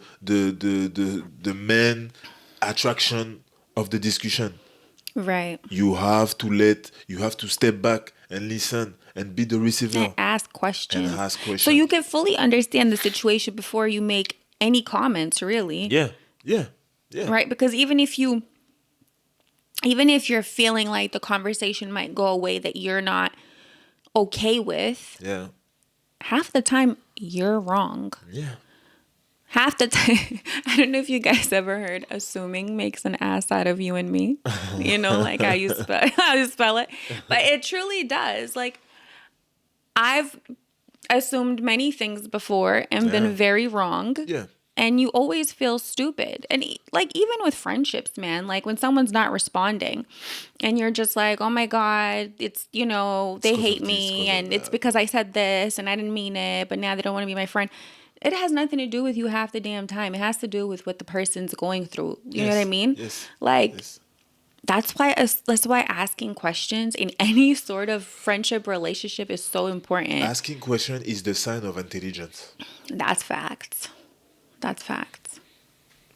S1: main attraction of the discussion.
S2: right.
S1: You have to step back and listen and be the
S2: And
S1: receiver
S2: ask
S1: and
S2: questions.
S1: ask
S2: So you
S1: questions.
S2: can fully understand the situation before you make any comments, really.
S1: Yeah, yeah, yeah,
S2: Right? Because even if you're feeling like the conversation might go a way that you're not okay with,
S1: yeah,
S2: half the time you're wrong.
S1: yeah.
S2: Half the time, I don't know if you guys ever heard assuming makes an ass out of you and me. Like how you spell how you spell it. But it truly does. Like I've assumed many things before and been
S1: Yeah,
S2: very wrong.
S1: yeah.
S2: And you always feel stupid. And like even with friendships, man, like when someone's not responding and you're just like, "Oh my God, it's,
S1: It's
S2: they
S1: cause
S2: hate
S1: of this,
S2: me
S1: cause of
S2: and it's
S1: that.
S2: because I said this and I didn't mean it, but now they don't want to be my friend." It has nothing to do with you half the damn time. It has to do with what the person's going through. You know what I
S1: Yes,
S2: mean?
S1: yes,
S2: Like
S1: yes.
S2: that's why asking questions in any sort of friendship relationship is so important.
S1: Asking question is the sign of intelligence.
S2: That's facts. That's facts.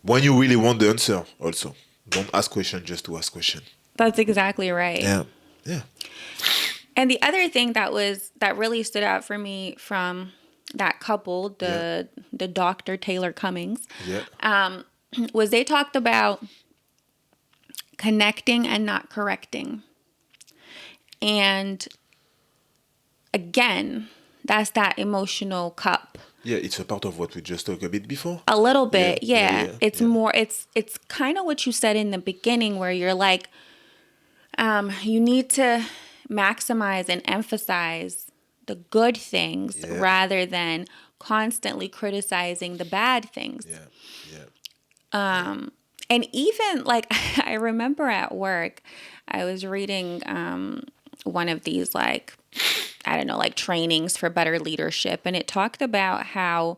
S1: When you really want the answer, also. Don't ask question just to ask question.
S2: That's exactly right.
S1: Yeah, yeah,
S2: And the other thing that really stood out for me from that couple,
S1: yeah,
S2: the Dr. Taylor Cummings,
S1: yeah,
S2: was they talked about connecting and not correcting. And again, that's that emotional cup.
S1: yeah. It's a part of what we just talked a bit before.
S2: A little
S1: Yeah,
S2: bit,
S1: yeah,
S2: yeah.
S1: yeah,
S2: It's
S1: yeah.
S2: more it's kind of what you said in the beginning where you're like, you need to maximize and emphasize the good things
S1: Yeah,
S2: rather than constantly criticizing the bad things.
S1: yeah, yeah,
S2: And even like I remember at work, I was reading one of these like I don't know, like trainings for better leadership, and it talked about how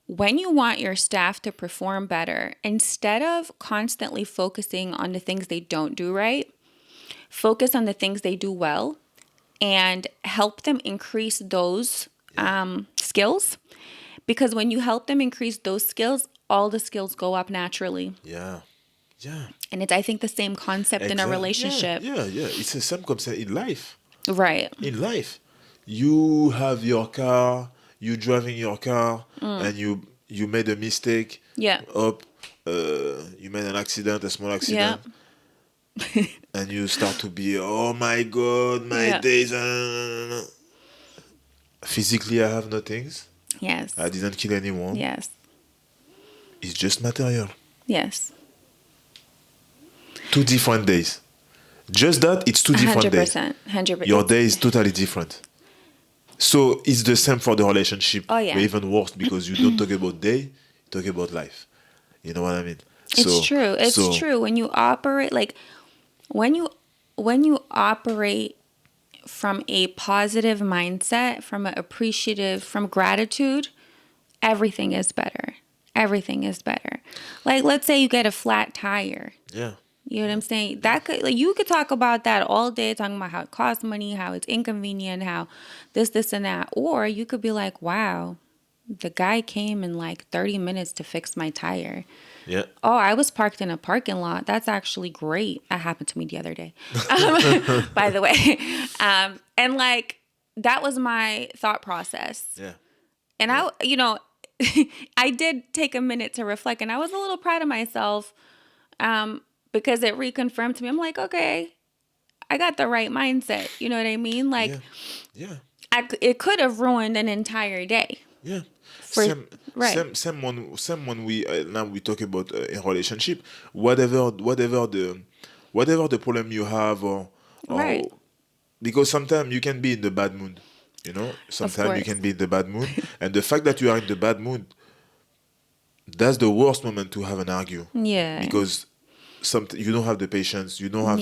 S2: when you want your staff to perform better, instead of constantly focusing on the things they don't do right, focus on the things they do well and help them increase those skills. Because when you help them increase those skills, all the skills go up naturally.
S1: Yeah. Yeah.
S2: And it's, I think, the same concept in a relationship.
S1: Yeah. It's the same concept in life.
S2: Right.
S1: In life, you have your car, you driving your car, and you made a mistake.
S2: Yeah.
S1: You made an accident, a small accident.
S2: Yeah.
S1: And you start to be, oh my God, my days. Physically, I have no things.
S2: Yes.
S1: I didn't kill anyone.
S2: Yes.
S1: It's just material.
S2: Yes.
S1: 2 different days. Just that, it's 2 different days.
S2: 100%.
S1: Your day is totally different. So it's the same for the relationship.
S2: Oh, yeah.
S1: But even worse, because you don't talk about day, you talk about life. You know what I mean?
S2: It's true. It's true. When you operate, like, when you operate from a positive mindset, from an appreciative, from gratitude, everything is better. Everything is better. Like, let's say you get a flat tire.
S1: Yeah.
S2: You know what I'm saying? That could, like, you could talk about that all day, talking about how it costs money, how it's inconvenient, how this, and that. Or you could be like, wow, the guy came in like 30 minutes to fix my tire.
S1: Yeah.
S2: Oh, I was parked in a parking lot. That's actually great. That happened to me the other day, by the way. And like, that was my thought process.
S1: Yeah.
S2: And I, I did take a minute to reflect, and I was a little proud of myself because it reconfirmed to me. I'm like, okay, I got the right mindset. You know what I mean? Like, it could have ruined an entire day.
S1: Yeah.
S2: Same
S1: When we now we talk about a relationship, whatever the problem you have, or
S2: Right.
S1: because sometimes you can be in the bad mood, sometimes you can be in the bad mood, and the fact that you are in the bad mood, that's the worst moment to have an argue.
S2: Yeah.
S1: Because you don't have the patience, you don't have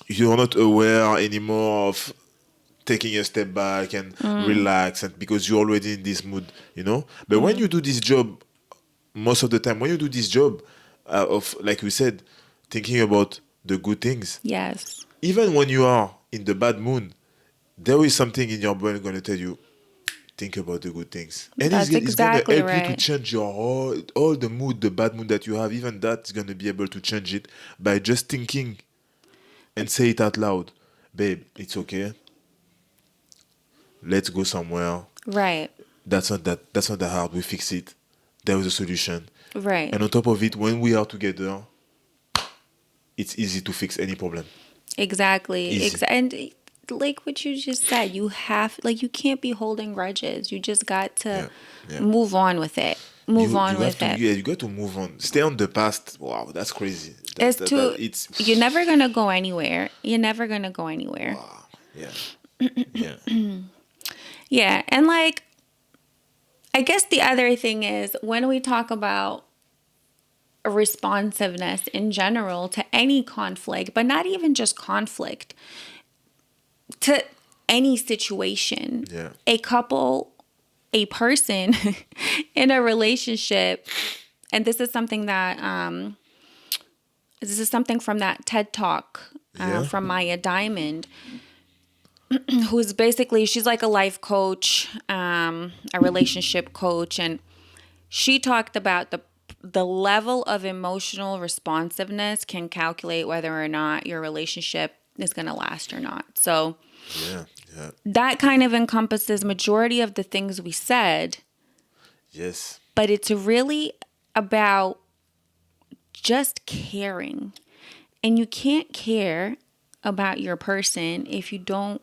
S1: you're not aware anymore of taking a step back and relax, and because you're already in this mood, But when you do this job, most of the time, when you do this job of, like we said, thinking about the good things,
S2: Yes.
S1: even when you are in the bad mood, there is something in your brain going to tell you, think about the good things. And
S2: That's
S1: it's
S2: exactly
S1: going to help you
S2: right.
S1: to change your all the mood, the bad mood that you have. Even that's going to be able to change it by just thinking and say it out loud. Babe, it's okay. Let's go somewhere.
S2: Right.
S1: That's not that hard. We fix it. There is a solution.
S2: Right.
S1: And on top of it, when we are together, it's easy to fix any problem.
S2: Exactly. And like what you just said, you can't be holding grudges. You just got to move on with it. Move on with it.
S1: Yeah, you got to move on. Stay on the past. Wow, that's crazy.
S2: You're never going to go anywhere. You're never going to go anywhere.
S1: Wow. Yeah. Yeah.
S2: Yeah. And like, I guess the other thing is, when we talk about responsiveness in general to any conflict, but not even just conflict, to any situation, a couple, a person in a relationship, and this is something from that TED Talk from Maya Diamond, who's basically, she's like a life coach, a relationship coach, and she talked about the level of emotional responsiveness can calculate whether or not your relationship is going to last or not. So that kind of encompasses majority of the things we said.
S1: Yes.
S2: But it's really about just caring. And you can't care about your person if you don't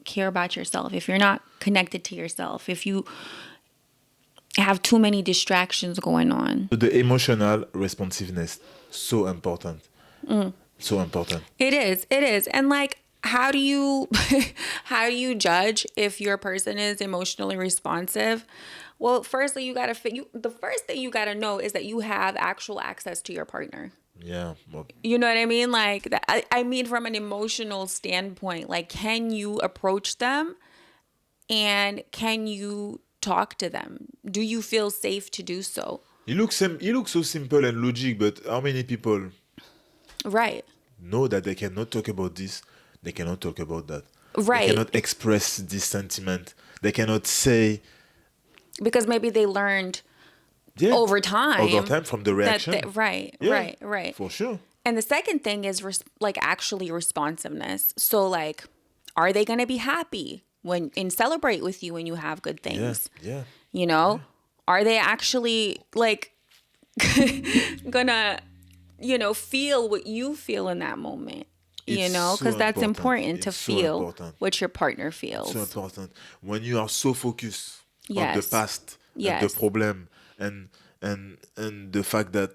S2: care about yourself, if you're not connected to yourself, if you have too many distractions going on.
S1: The emotional responsiveness, so important. So important.
S2: It is. And like, how do you judge if your person is emotionally responsive? Well, firstly, the first thing you got to know is that you have actual access to your partner.
S1: Yeah. Well,
S2: you know what I mean? Like, I mean, from an emotional standpoint, like, can you approach them, and can you talk to them? Do you feel safe to do so?
S1: It looks so simple and logic, but how many people
S2: Right.
S1: know that they cannot talk about this, they cannot talk about that. They
S2: Right.
S1: cannot express this sentiment. They cannot say,
S2: Because maybe they learned
S1: yeah,
S2: over time
S1: from the reaction.
S2: Right,
S1: Yeah,
S2: right.
S1: for sure.
S2: And the second thing is like actually responsiveness. So like, are they going to be happy and celebrate with you when you have good things?
S1: Yeah.
S2: You know, are they actually like gonna, feel what you feel in that moment?
S1: It's
S2: Because
S1: so
S2: that's important to
S1: It's so
S2: feel
S1: important.
S2: what your partner feels.
S1: So important. When you are so focused on the
S2: Yes.
S1: past and the
S2: Yes.
S1: problem and the fact that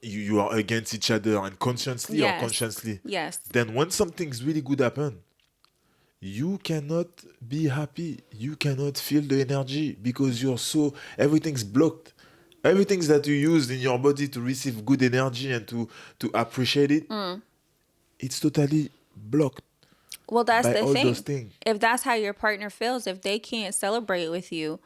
S1: you are against each other and consciously or
S2: Yes.
S1: consciously,
S2: Yes.
S1: then when something's really good happen, you cannot be happy. You cannot feel the energy because everything's blocked. Everything that you use in your body to receive good energy and to appreciate it, it's totally blocked
S2: Well, that's
S1: by
S2: the
S1: all those
S2: thing.
S1: things.
S2: If that's how your partner feels, if they can't celebrate with you,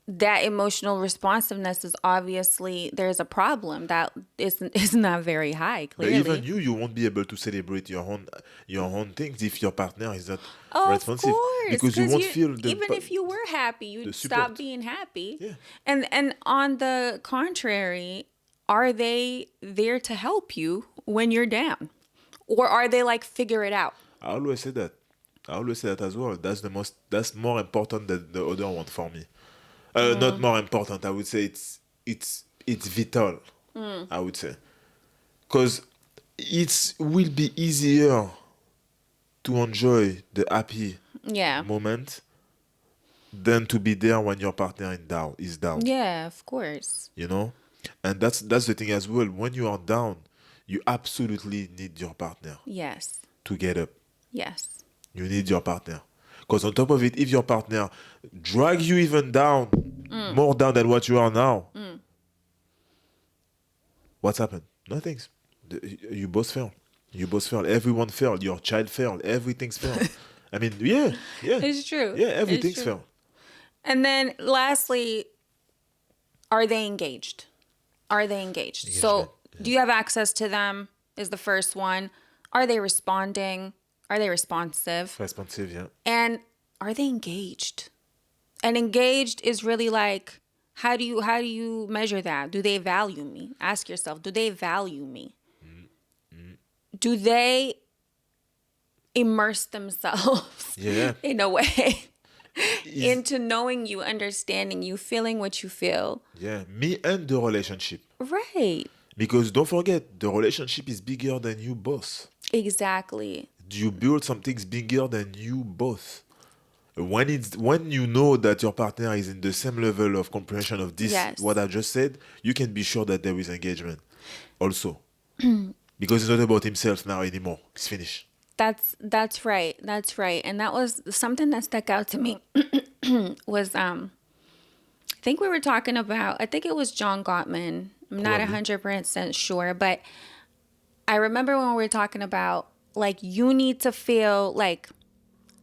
S2: that emotional responsiveness is obviously there's a problem that is not very high.
S1: But
S2: Clearly,
S1: even you won't be able to celebrate your own things if your partner is not
S2: of
S1: responsive,
S2: course,
S1: because you won't
S2: you,
S1: feel
S2: even if you were happy,
S1: the
S2: you'd
S1: support.
S2: stop being happy.
S1: Yeah.
S2: And on the contrary, are they there to help you when you're down, or are they like figure it out?
S1: I always say that. I always say that as well. That's more important than the other one for me. Not more important. I would say it's vital. I would say, because it will be easier to enjoy the happy
S2: Yeah.
S1: moment than to be there when your partner is down.
S2: Yeah, of course.
S1: You know, and that's the thing as well. When you are down, you absolutely need your partner
S2: Yes.
S1: to get up.
S2: Yes.
S1: You need your partner. Because on top of it, if your partner drag you even down, more down than what you are now, what's happened? Nothing's. You both fail. You both fail. Everyone failed. Your child failed. Everything's failed. I mean, yeah.
S2: It's true.
S1: Yeah,
S2: It's
S1: everything's
S2: true.
S1: failed.
S2: And then lastly, are they engaged? Are they engaged? So, do you have access to them? Is the first one. Are they responding? Are they responsive?
S1: Responsive, yeah.
S2: And are they engaged? And engaged is really like, how do you measure that? Do they value me? Ask yourself, do they value me? Do they immerse themselves
S1: Yeah.
S2: in a way into knowing you, understanding you, feeling what you feel?
S1: Yeah. Me and the relationship.
S2: Right.
S1: Because don't forget, the relationship is bigger than you both.
S2: Exactly.
S1: You build something bigger than you both. When you know that your partner is in the same level of comprehension of this,
S2: Yes.
S1: what I just said, you can be sure that there is engagement also. Because it's not about himself now anymore. It's finished.
S2: That's right. That's right. And that was something that stuck out to me was I think we were talking about, I think it was John Gottman. I'm not
S1: Probably.
S2: 100% sure, but I remember when we were talking about like you need to feel like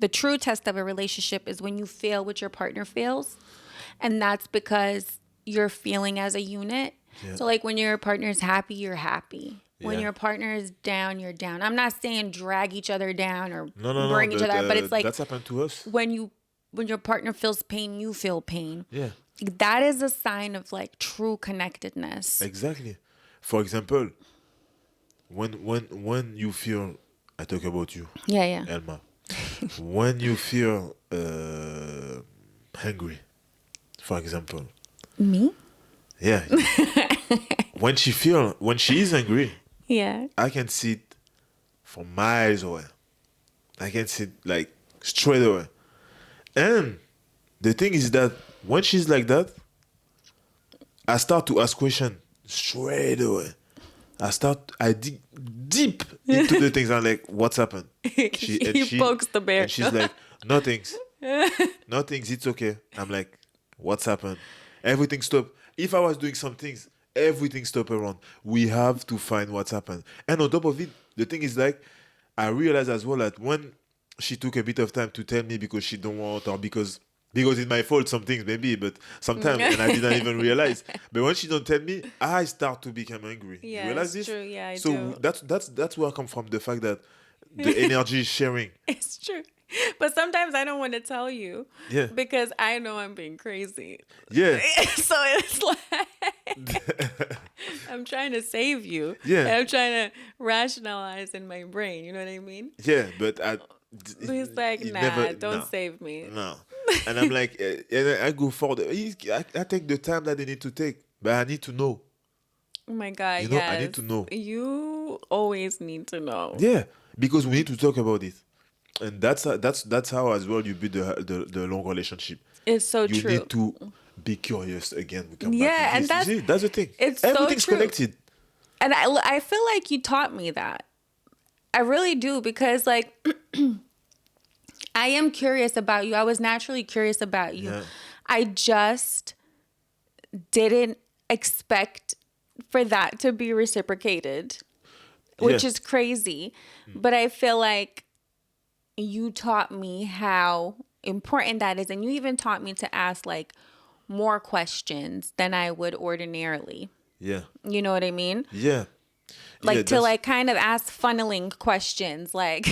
S2: the true test of a relationship is when you feel what your partner feels. And that's because you're feeling as a unit.
S1: Yeah.
S2: So like when your partner is happy, you're happy. When
S1: Yeah.
S2: your partner is down, you're down. I'm not saying drag each other down or
S1: No.
S2: bring each other up, but it's like
S1: that's happened to us.
S2: when your partner feels pain, you feel pain.
S1: Yeah,
S2: That is a sign of like true connectedness.
S1: exactly. For example, when you feel, I talk about you,
S2: Yeah.
S1: Elma. When you feel hungry, for example.
S2: Me?
S1: Yeah. when she is angry,
S2: Yeah.
S1: I can see it from miles away. I can see it like straight away. And the thing is that when she's like that, I start to ask questions straight away. I dig deep into the things. I'm like, what's happened?
S2: He pokes the bear.
S1: And she's like, nothing's. Nothing's, it's okay. I'm like, what's happened? Everything stopped. If I was doing some things, everything stopped around. We have to find what's happened. And on top of it, the thing is like, I realized as well that when she took a bit of time to tell me because she don't want or because because it's my fault some things maybe, but sometimes and I didn't even realize. But when she don't tell me, I start to become angry. You
S2: Yeah,
S1: realize
S2: it's
S1: this?
S2: true. Yeah, I
S1: So
S2: do.
S1: that's where I come from, the fact that the energy is sharing.
S2: It's true. But sometimes I don't want to tell you
S1: Yeah.
S2: because I know I'm being crazy.
S1: Yeah.
S2: So it's like I'm trying to save you.
S1: Yeah.
S2: And I'm trying to rationalize in my brain. You know what I mean?
S1: Yeah, but
S2: He's like,
S1: it
S2: nah, don't
S1: no.
S2: save me.
S1: No. And I'm like, and I go further. I take the time that they need to take, but I need to know.
S2: Oh my God,
S1: You know,
S2: yes.
S1: I need to know.
S2: You always need to know.
S1: Yeah, because we need to talk about it, and that's how as well you build the long relationship.
S2: It's so
S1: You
S2: true.
S1: need to be curious again. We come
S2: Yeah,
S1: back to
S2: and
S1: this. You see, that's the thing.
S2: it's so
S1: Everything's
S2: true.
S1: connected.
S2: And I feel like you taught me that. I really do, because like I am curious about you. I was naturally curious about you.
S1: Yeah.
S2: I just didn't expect for that to be reciprocated, which
S1: Yeah.
S2: is crazy. But I feel like you taught me how important that is. And you even taught me to ask like more questions than I would ordinarily.
S1: Yeah.
S2: You know what I mean?
S1: Yeah.
S2: Like
S1: Yeah,
S2: to
S1: that's-
S2: like kind of ask funneling questions like,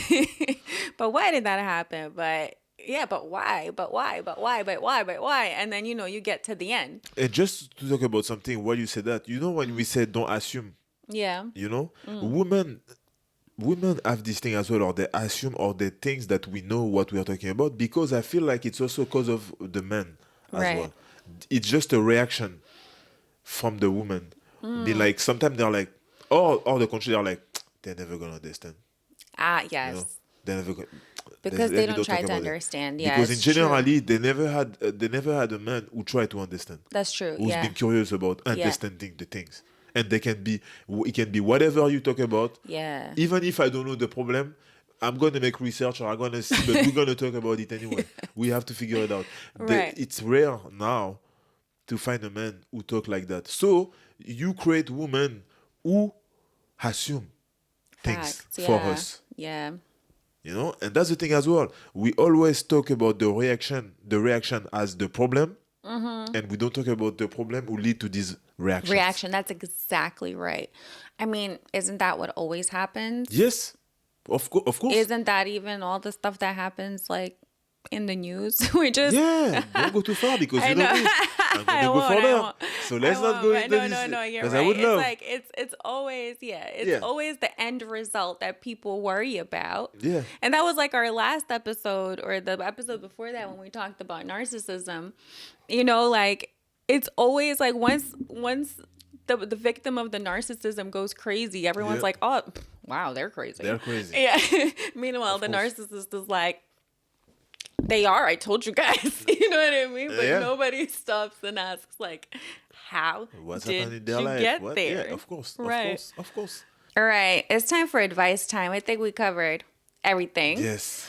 S2: but why did that happen? But yeah, but why? But why? But why? But why? But why? And then, you get to the end.
S1: And just to talk about something, while you said that, when we said don't assume,
S2: Yeah.
S1: women have this thing as well, or they assume, or they think that we know what we are talking about, because I feel like it's also because of the men as
S2: Right.
S1: well. It's just a reaction from the woman. Be like, sometimes they're like, or the country, they're like, they're never gonna understand.
S2: Yes.
S1: You know? They're never gonna,
S2: Because
S1: let
S2: they
S1: me
S2: don't try
S1: talk
S2: to
S1: about it.
S2: understand. Yeah.
S1: Because
S2: it's
S1: in
S2: true.
S1: generally, they never had a man who tried to understand.
S2: That's true.
S1: Who's
S2: Yeah.
S1: been curious about understanding the things. And it can be whatever you talk about.
S2: Yeah.
S1: Even if I don't know the problem, I'm going to make research, or I'm going to see, but we're going to talk about it anyway. We have to figure it out.
S2: Right.
S1: It's rare now to find a man who talk like that. So you create women who assume things
S2: Facts.
S1: for
S2: Yeah.
S1: us.
S2: Yeah.
S1: And that's the thing as well. We always talk about the reaction as the problem, and we don't talk about the problem who lead to these reactions.
S2: Reaction. That's exactly right. I mean, isn't that what always happens?
S1: Yes, of course.
S2: Isn't that even all the stuff that happens like in the news? We just
S1: Yeah, don't go too far, because
S2: I
S1: you know
S2: know.
S1: me. I'm gonna go
S2: I
S1: further.
S2: won't.
S1: So let's
S2: I
S1: not
S2: won't,
S1: go
S2: but
S1: into
S2: no,
S1: this,
S2: no, you're
S1: because
S2: right.
S1: I would love.
S2: It's like it's always it's
S1: Yeah.
S2: always the end result that people worry about.
S1: Yeah.
S2: And that was like our last episode, or the episode before that, when we talked about narcissism. Like it's always like once the victim of the narcissism goes crazy, everyone's
S1: Yeah.
S2: like, oh, wow, they're crazy.
S1: They're crazy.
S2: Yeah. Meanwhile, the
S1: course.
S2: narcissist is like, they are. I told you guys. You know what I mean? But
S1: Yeah.
S2: nobody stops and asks like, how
S1: What's
S2: did
S1: happening in their
S2: you
S1: life?
S2: get
S1: What?
S2: there?
S1: Yeah, of course.
S2: Right.
S1: Of course.
S2: All right. It's time for advice time. I think we covered everything.
S1: Yes.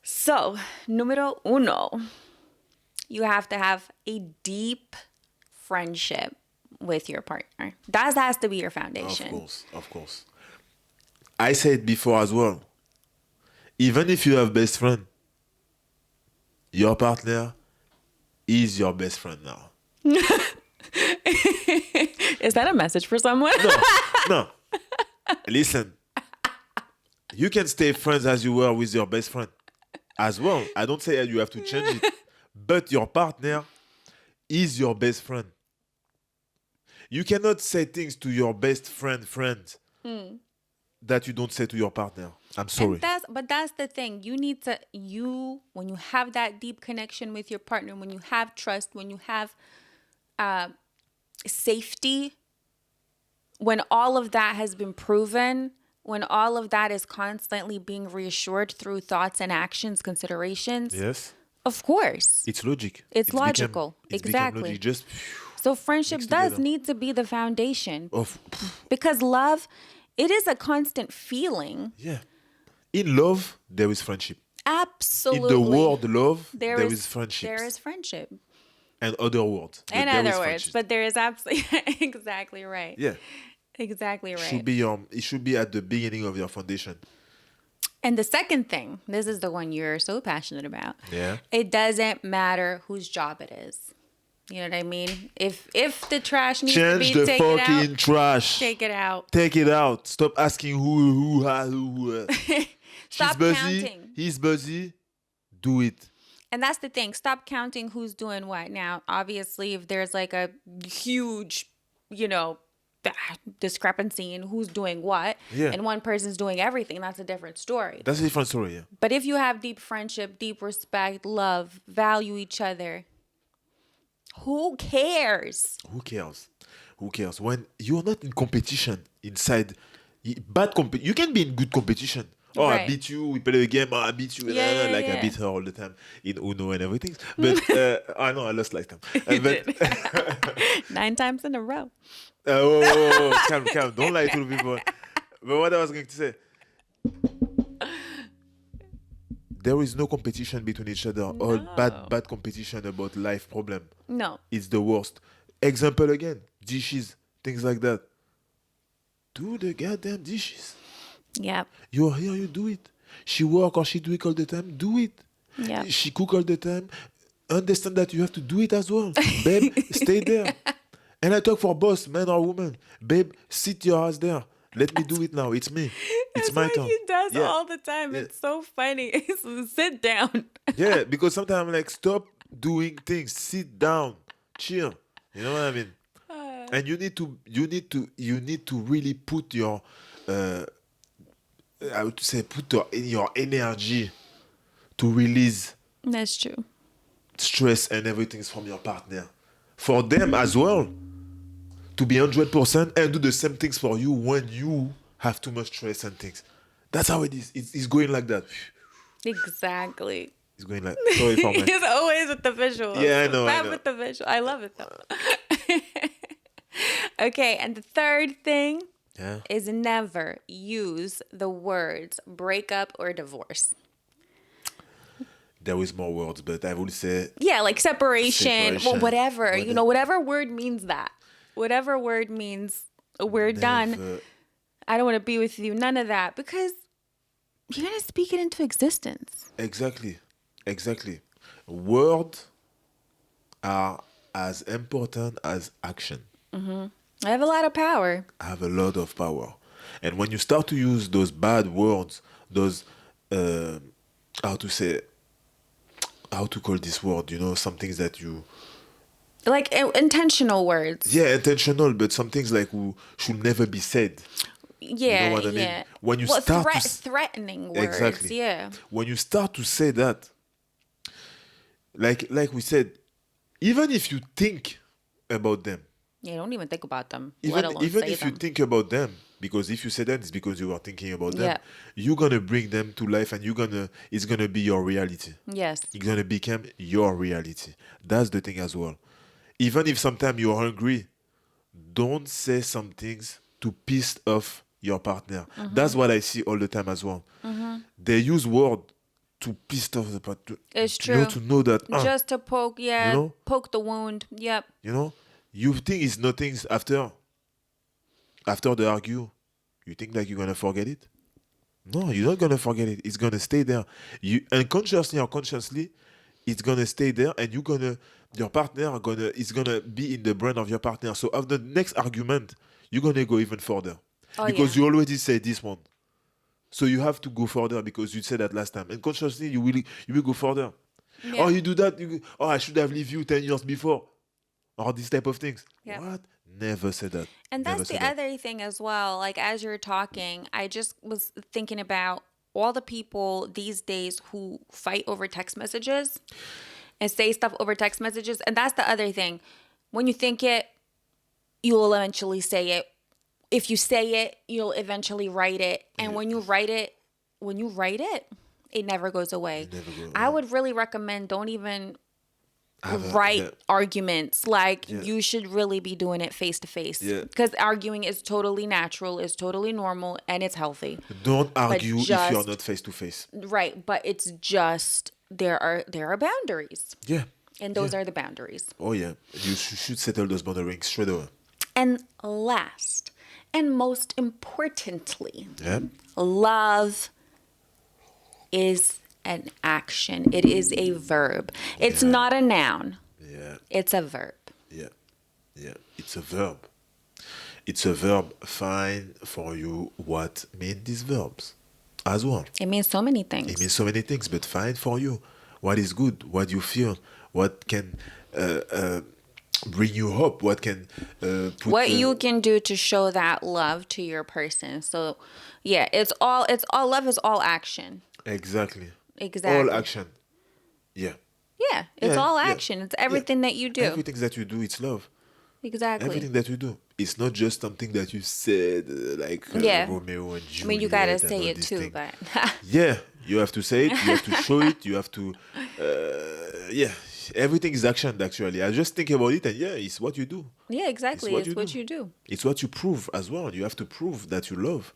S2: So, número uno, you have to have a deep friendship with your partner. That has to be your foundation.
S1: Of course. I said before as well. Even if you have best friend, your partner is your best friend now.
S2: Is that a message for someone?
S1: No. Listen. You can stay friends as you were with your best friend as well. I don't say you have to change it. But your partner is your best friend. You cannot say things to your best friend that you don't say to your partner. I'm sorry.
S2: But that's the thing. You need to, when you have that deep connection with your partner, when you have trust, when you have safety, when all of that has been proven, when all of that is constantly being reassured through thoughts and actions, considerations,
S1: Yes.
S2: of course.
S1: It's logic.
S2: It's logical.
S1: It's
S2: Exactly.
S1: Become logic. Just
S2: So friendship
S1: mixed
S2: does
S1: together.
S2: need to be the foundation,
S1: of
S2: because love, it is a constant feeling.
S1: yeah. In love, there is friendship.
S2: Absolutely.
S1: In the word love, there
S2: is
S1: is friendship.
S2: There is friendship.
S1: And other words. But
S2: In
S1: there
S2: other
S1: is
S2: words,
S1: friendship.
S2: but there is absolutely exactly right.
S1: Yeah.
S2: Exactly right.
S1: It should be at the beginning of your foundation.
S2: And the second thing, this is the one you're so passionate about.
S1: Yeah.
S2: It doesn't matter whose job it is. You know what I mean? If the trash needs to
S1: Change
S2: be
S1: the
S2: taken
S1: fucking
S2: out,
S1: trash.
S2: take it out.
S1: Take it out. Stop asking who. She's
S2: Stop
S1: busy.
S2: counting.
S1: He's busy. Do it.
S2: And that's the thing. Stop counting who's doing what. Now, obviously, if there's like a huge, discrepancy in who's doing what,
S1: Yeah.
S2: and one person's doing everything, that's a different story.
S1: That's a different story, yeah.
S2: But if you have deep friendship, deep respect, love, value each other, who cares?
S1: Who cares? Who cares? When you're not in competition inside, you can be in good competition. Oh, I
S2: Right.
S1: beat you. We play a game. Oh, I beat you.
S2: Yeah, yeah,
S1: like
S2: yeah.
S1: I beat her all the time in Uno and everything. But I know I lost like time. But
S2: 9 times in a row.
S1: calm. Don't lie to the people. But what I was going to say, there is no competition between each other. All bad competition about life problem.
S2: No.
S1: It's the worst. Example again, dishes, things like that. Do the goddamn dishes.
S2: Yeah.
S1: You're here, you do it. She work or she do it all the time, do it.
S2: Yeah.
S1: She cook all the time. Understand that you have to do it as well. Babe, stay there. And I talk for boss, man or woman. Babe, sit your ass there. Let me do it now. It's me. It's
S2: That's
S1: my
S2: what
S1: turn.
S2: he does
S1: Yeah.
S2: all the time.
S1: Yeah.
S2: It's so funny. Sit down.
S1: Yeah, because sometimes I'm like, stop doing things. Sit down. Chill. You know what I mean? And you need to really put your I would say put your energy to release
S2: That's true.
S1: stress and everything from your partner. For them as well. To be 100% and do the same things for you when you have too much stress and things. That's how it is. It's going like that.
S2: Exactly.
S1: It's going like, sorry for my...
S2: He's always with the visual.
S1: Yeah, I know.
S2: Bad with the visual. I love it though. Okay, and the third thing
S1: Yeah.
S2: is never use the words breakup or divorce.
S1: There is more words, but I would say
S2: Yeah, like separation. Well,
S1: Separation.
S2: whatever.
S1: Whatever.
S2: Whatever word means that. Whatever word means we're done.
S1: never-
S2: I don't want to be with you. None of that. Because you're going to speak it into existence.
S1: Exactly. Words are as important as action.
S2: I have a lot of power.
S1: Have a lot of power. And when you start to use those bad words, those how to call this word, some things that you
S2: Like intentional words.
S1: intentional, but some things like who should never be said.
S2: Yeah,
S1: what I mean?
S2: yeah.
S1: When you start to
S2: threatening words.
S1: Exactly.
S2: Yeah.
S1: When you start to say that, like we said, even if you think about them,
S2: Yeah, don't even think about them. Let alone
S1: even
S2: say
S1: if
S2: them.
S1: you think about them, because if you say that, it's because you are thinking about them.
S2: Yeah.
S1: You're gonna bring them to life, and it's gonna be your reality.
S2: Yes.
S1: It's gonna become your reality. That's the thing as well. Even if sometimes you're hungry, don't say some things to piss off your partner. That's what I see all the time as well. They use word to piss off the partner.
S2: It's true.
S1: To know that.
S2: Just to poke,
S1: know?
S2: poke the wound. Yep.
S1: You think it's nothing after they argue. You think like you're gonna forget it? No, you're not gonna forget it. It's gonna stay there. You unconsciously or consciously, it's gonna stay there, and your partner is gonna be in the brain of your partner. So after the next argument, you're gonna go even further because you already said this one. So you have to go further because you said that last time, and consciously you will go further.
S2: Yeah.
S1: Oh, you do that. I should have left you 10 years before. Or these type of things.
S2: Yeah.
S1: What? Never said that.
S2: And
S1: Never
S2: that's
S1: said
S2: the
S1: that.
S2: other thing as well. Like, as you're talking, I just was thinking about all the people these days who fight over text messages and say stuff over text messages. And that's the other thing. When you think it, you'll eventually say it. If you say it, you'll eventually write it. And when you write it, it never goes away.
S1: never goes
S2: I
S1: away.
S2: would really recommend don't even
S1: Have
S2: write
S1: yeah.
S2: arguments. Like,
S1: Yeah.
S2: you should really be doing it face to face.
S1: Yeah.
S2: Because arguing is totally natural, is totally normal, and it's healthy.
S1: Don't argue if
S2: just-
S1: you're not face to face.
S2: Right. But it's just there are boundaries.
S1: Yeah.
S2: And those are the boundaries.
S1: Oh yeah. You should settle those boundaries straight away.
S2: And last and most importantly,
S1: Yeah.
S2: love is an action. It is a verb. It's not a noun.
S1: Yeah.
S2: It's a verb.
S1: Yeah. Yeah. It's a verb. It's a verb. Find for you what mean these verbs as well.
S2: It means so many things.
S1: It means so many things, but find for you what is good, what you feel, what can bring you hope, what can put
S2: what you can do to show that love to your person. So, yeah, it's all love is all action.
S1: Exactly.
S2: Exactly.
S1: All action. Yeah.
S2: Yeah, it's
S1: Yeah,
S2: all
S1: yeah,
S2: action. It's everything that you do.
S1: Everything that you do, it's love.
S2: Exactly.
S1: Everything that you do. It's not just something that you said, Romeo and Juliet.
S2: I mean, you gotta
S1: and
S2: say
S1: all
S2: it
S1: these
S2: too,
S1: things.
S2: but
S1: Yeah, you have to say it. You have to show it. You have to, yeah. Everything is action, actually. I just think about it, and yeah, it's what you do.
S2: yeah, exactly. It's what you do.
S1: It's what you prove as well. You have to prove that you love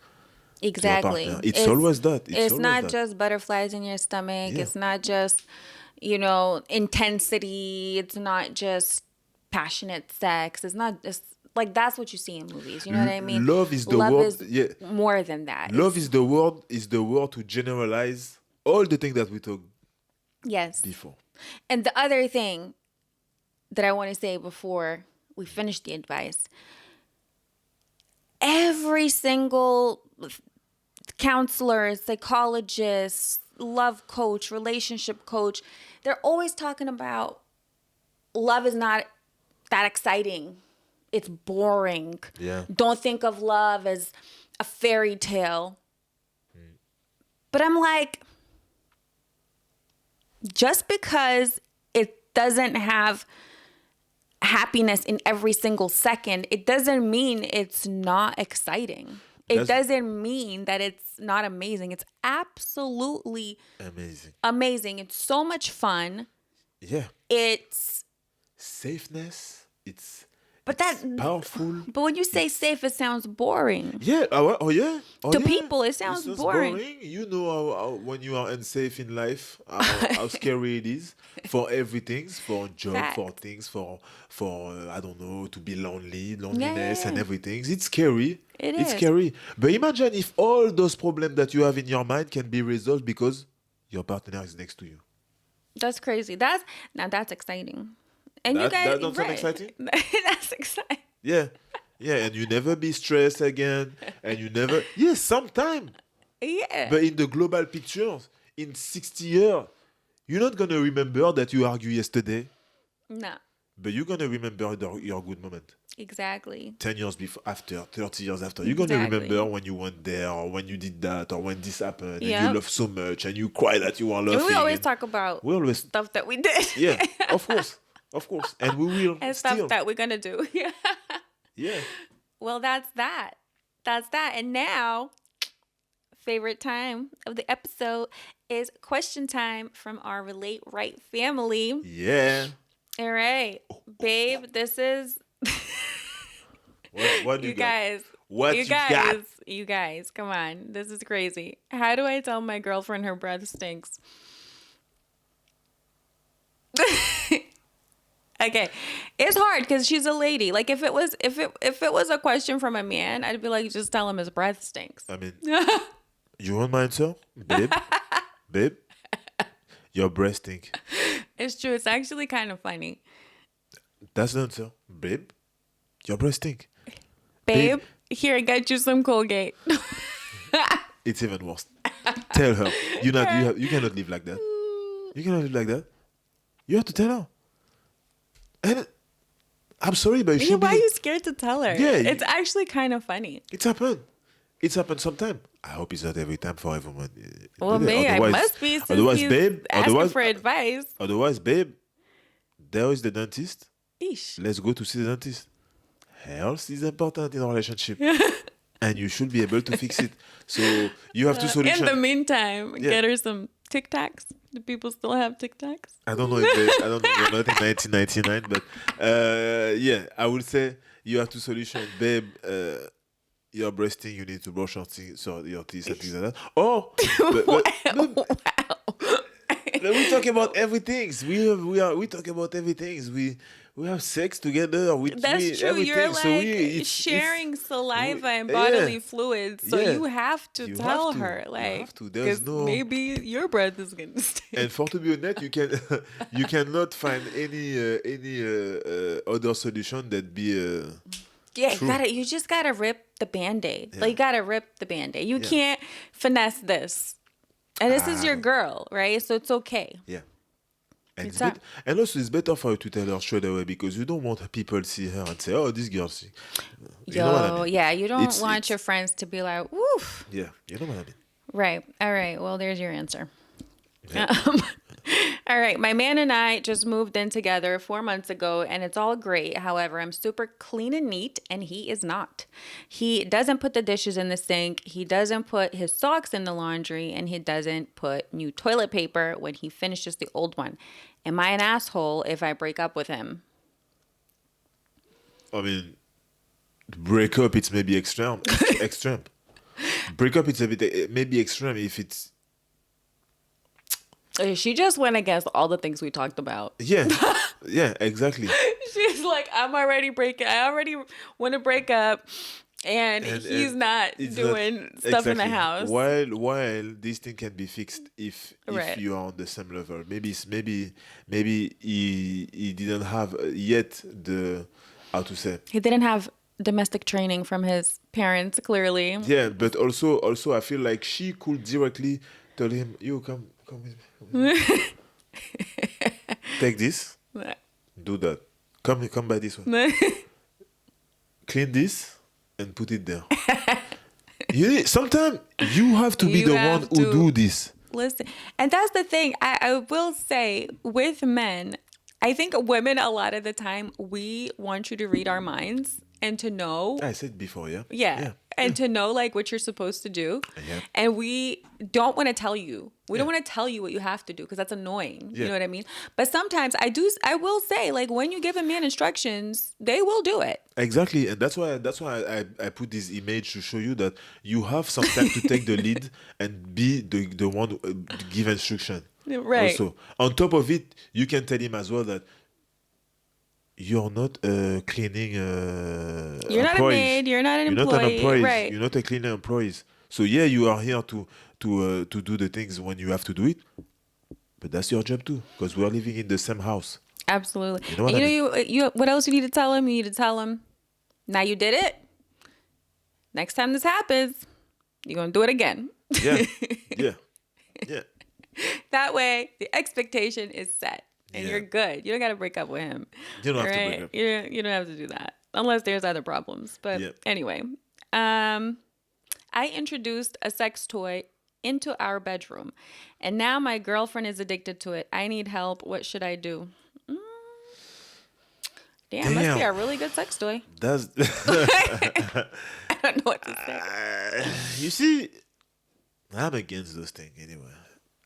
S2: Exactly.
S1: your partner. It's always that.
S2: It's
S1: always
S2: not
S1: that.
S2: just butterflies in your stomach.
S1: Yeah.
S2: It's not just, intensity. It's not just passionate sex. It's not just like that's what you see in movies. You know what I mean?
S1: Love is the
S2: Love
S1: word.
S2: is
S1: Yeah.
S2: more than that.
S1: Love is the word. Is the word to generalize all the things that we talked
S2: Yes.
S1: before.
S2: And the other thing that I want to say before we finish the advice, every single counselor, psychologist, love coach, relationship coach, they're always talking about love is not that exciting. It's boring.
S1: Yeah.
S2: Don't think of love as a fairy tale. But I'm like, just because it doesn't have happiness in every single second, it doesn't mean it's not exciting. It doesn't mean that it's not amazing. It's absolutely amazing. It's so much fun.
S1: Yeah.
S2: It's
S1: Safeness. It's
S2: But that
S1: powerful.
S2: But when you say safe, it sounds boring.
S1: Yeah. Oh yeah. Oh,
S2: To
S1: yeah.
S2: people, it sounds boring.
S1: You know how when you are unsafe in life, how scary it is for everything, for job,
S2: Facts.
S1: for things, for I don't know, to be loneliness and
S2: Yeah.
S1: everything. It's scary. It's
S2: is.
S1: scary. But imagine if all those problems that you have in your mind can be resolved because your partner is next to you.
S2: That's crazy. That's exciting. And you guys,
S1: that don't sound exciting?
S2: That's exciting.
S1: Yeah. Yeah, and you never be stressed again. And you never... Yes, sometime.
S2: Yeah.
S1: But in the global picture, in 60 years, you're not going to remember that you argued yesterday.
S2: No.
S1: But you're going to remember your good moment.
S2: Exactly.
S1: 10 years after, 30 years after. You're going to remember when you went there, or when you did that, or when this happened, and you love so much, and you cry that you are laughing.
S2: And we always talk about stuff that we did.
S1: Yeah, of course. Of course. And we will
S2: and
S1: still.
S2: stuff that we're going to do.
S1: Yeah.
S2: Well, that's that. That's that. And now, favorite time of the episode is question time from our Relate Right family.
S1: Yeah.
S2: All right. Babe, this is...
S1: What do you
S2: guys?
S1: got? What you got?
S2: You guys, come on. This is crazy. How do I tell my girlfriend her breath stinks? Okay, it's hard because she's a lady. Like if it was a question from a man, I'd be like, just tell him his breath stinks.
S1: I mean, you want my answer, babe? Babe, your breath stink.
S2: It's true. It's actually kind of funny.
S1: That's the answer, babe. Your breath stink.
S2: Babe, here, I got you some Colgate.
S1: It's even worse. Tell her you cannot live like that. You cannot live like that. You have to tell her. And I'm sorry, but
S2: Why are you scared to tell her?
S1: Yeah,
S2: it's actually kind of funny.
S1: It's happened. It's happened sometime. I hope it's not every time for everyone.
S2: Well, maybe I must be. Since
S1: Otherwise,
S2: he's
S1: babe.
S2: Asking for advice.
S1: Otherwise, babe. There is the dentist.
S2: Eesh.
S1: Let's go to see the dentist. Health is important in a relationship, and you should be able to fix it. So you have two solutions.
S2: In the meantime, get her some Tic Tacs. Do people still have Tic Tacs?
S1: I don't know. I don't know. We're not in 1999, but yeah, I would say you have two solutions, babe. You're breasting. You need to brush your teeth and things like that. Or,
S2: Wow.
S1: We talk about everything. We talk about everything. We have sex together.
S2: That's true.
S1: Everything.
S2: You're
S1: So
S2: like sharing saliva and
S1: yeah,
S2: bodily fluids, so
S1: yeah.
S2: you have to
S1: You have
S2: tell
S1: to.
S2: her,
S1: You
S2: like,
S1: have to. There's
S2: because
S1: no.
S2: maybe your breath is gonna stink.
S1: And for to be honest, you can you cannot find any other solution that be
S2: Yeah,
S1: true.
S2: you just gotta rip the Band-Aid.
S1: Yeah.
S2: Like, you gotta rip the Band-Aid. You
S1: Yeah.
S2: can't finesse this. And this is your girl, right? So it's okay.
S1: Yeah. And,
S2: It's not-
S1: and also, it's better for you to tell her straight away because you don't want people see her and say, "Oh, this girl." You know what I mean?
S2: Yeah, you don't
S1: It's-
S2: want
S1: it's-
S2: your friends to be like, woof.
S1: Yeah, you know what I mean.
S2: Right. All right. Well, there's your answer.
S1: Yeah.
S2: All right. My man and I just moved in together 4 months ago, and it's all great. However, I'm super clean and neat, and he is not. He doesn't put the dishes in the sink. He doesn't put his socks in the laundry, and he doesn't put new toilet paper when he finishes the old one. Am I an asshole if I break up with him?
S1: I mean, break up, it's maybe extreme. Extreme. Break up, it's a bit maybe extreme if it's.
S2: She just went against all the things we talked about.
S1: Yeah, yeah, exactly.
S2: She's like, I already want to break up, and he's not
S1: it's
S2: doing
S1: not-
S2: stuff in the
S1: exactly.
S2: house.
S1: While this thing can be fixed if
S2: Right.
S1: you are on the same level. Maybe he didn't have yet the how to say.
S2: He didn't have domestic training from his parents, clearly.
S1: Yeah, but also I feel like she could directly tell him, "You come with me. Take this, do that. Come by this one. Clean this and put it there." Sometimes you have to be
S2: You
S1: the
S2: have
S1: one who
S2: to-
S1: do this.
S2: Listen, and that's the thing. I will say with men, I think women a lot of the time we want you to read our minds and to know.
S1: I said before, yeah.
S2: Yeah. And to know like what you're supposed to do.
S1: Yeah.
S2: And we don't want to tell you. We don't
S1: Yeah.
S2: want to tell you what you have to do because that's annoying. You
S1: Yeah.
S2: know what I mean? But sometimes I will say, like, when you give a man instructions, they will do it.
S1: Exactly, and that's why I put this image to show you that you have sometimes to take the lead and be the one who give instruction.
S2: Right.
S1: Also, on top of it, you can tell him as well that you're not cleaning.
S2: You're not a
S1: employees.
S2: maid, you're not an
S1: You're not an
S2: employee,
S1: employee.
S2: right.
S1: You're not a cleaner employee. So yeah, you are here to do the things when you have to do it, but that's your job too because we are living in the same house.
S2: Absolutely.
S1: You know what
S2: And
S1: I
S2: you what else you need to tell him? You need to tell him, now you did it. Next time this happens, you're going to do it again.
S1: Yeah, yeah, yeah.
S2: That way, the expectation is set. And
S1: Yeah.
S2: you're good. You don't got to break up with him.
S1: You don't have to break
S2: Right?
S1: up.
S2: You don't have to do that. Unless there's other problems. But
S1: Yeah.
S2: anyway, I introduced a sex toy into our bedroom. And now my girlfriend is addicted to it. I need help. What should I do? Damn, must be a really good sex toy.
S1: That's
S2: I don't know what to say.
S1: you see, I'm against those things anyway.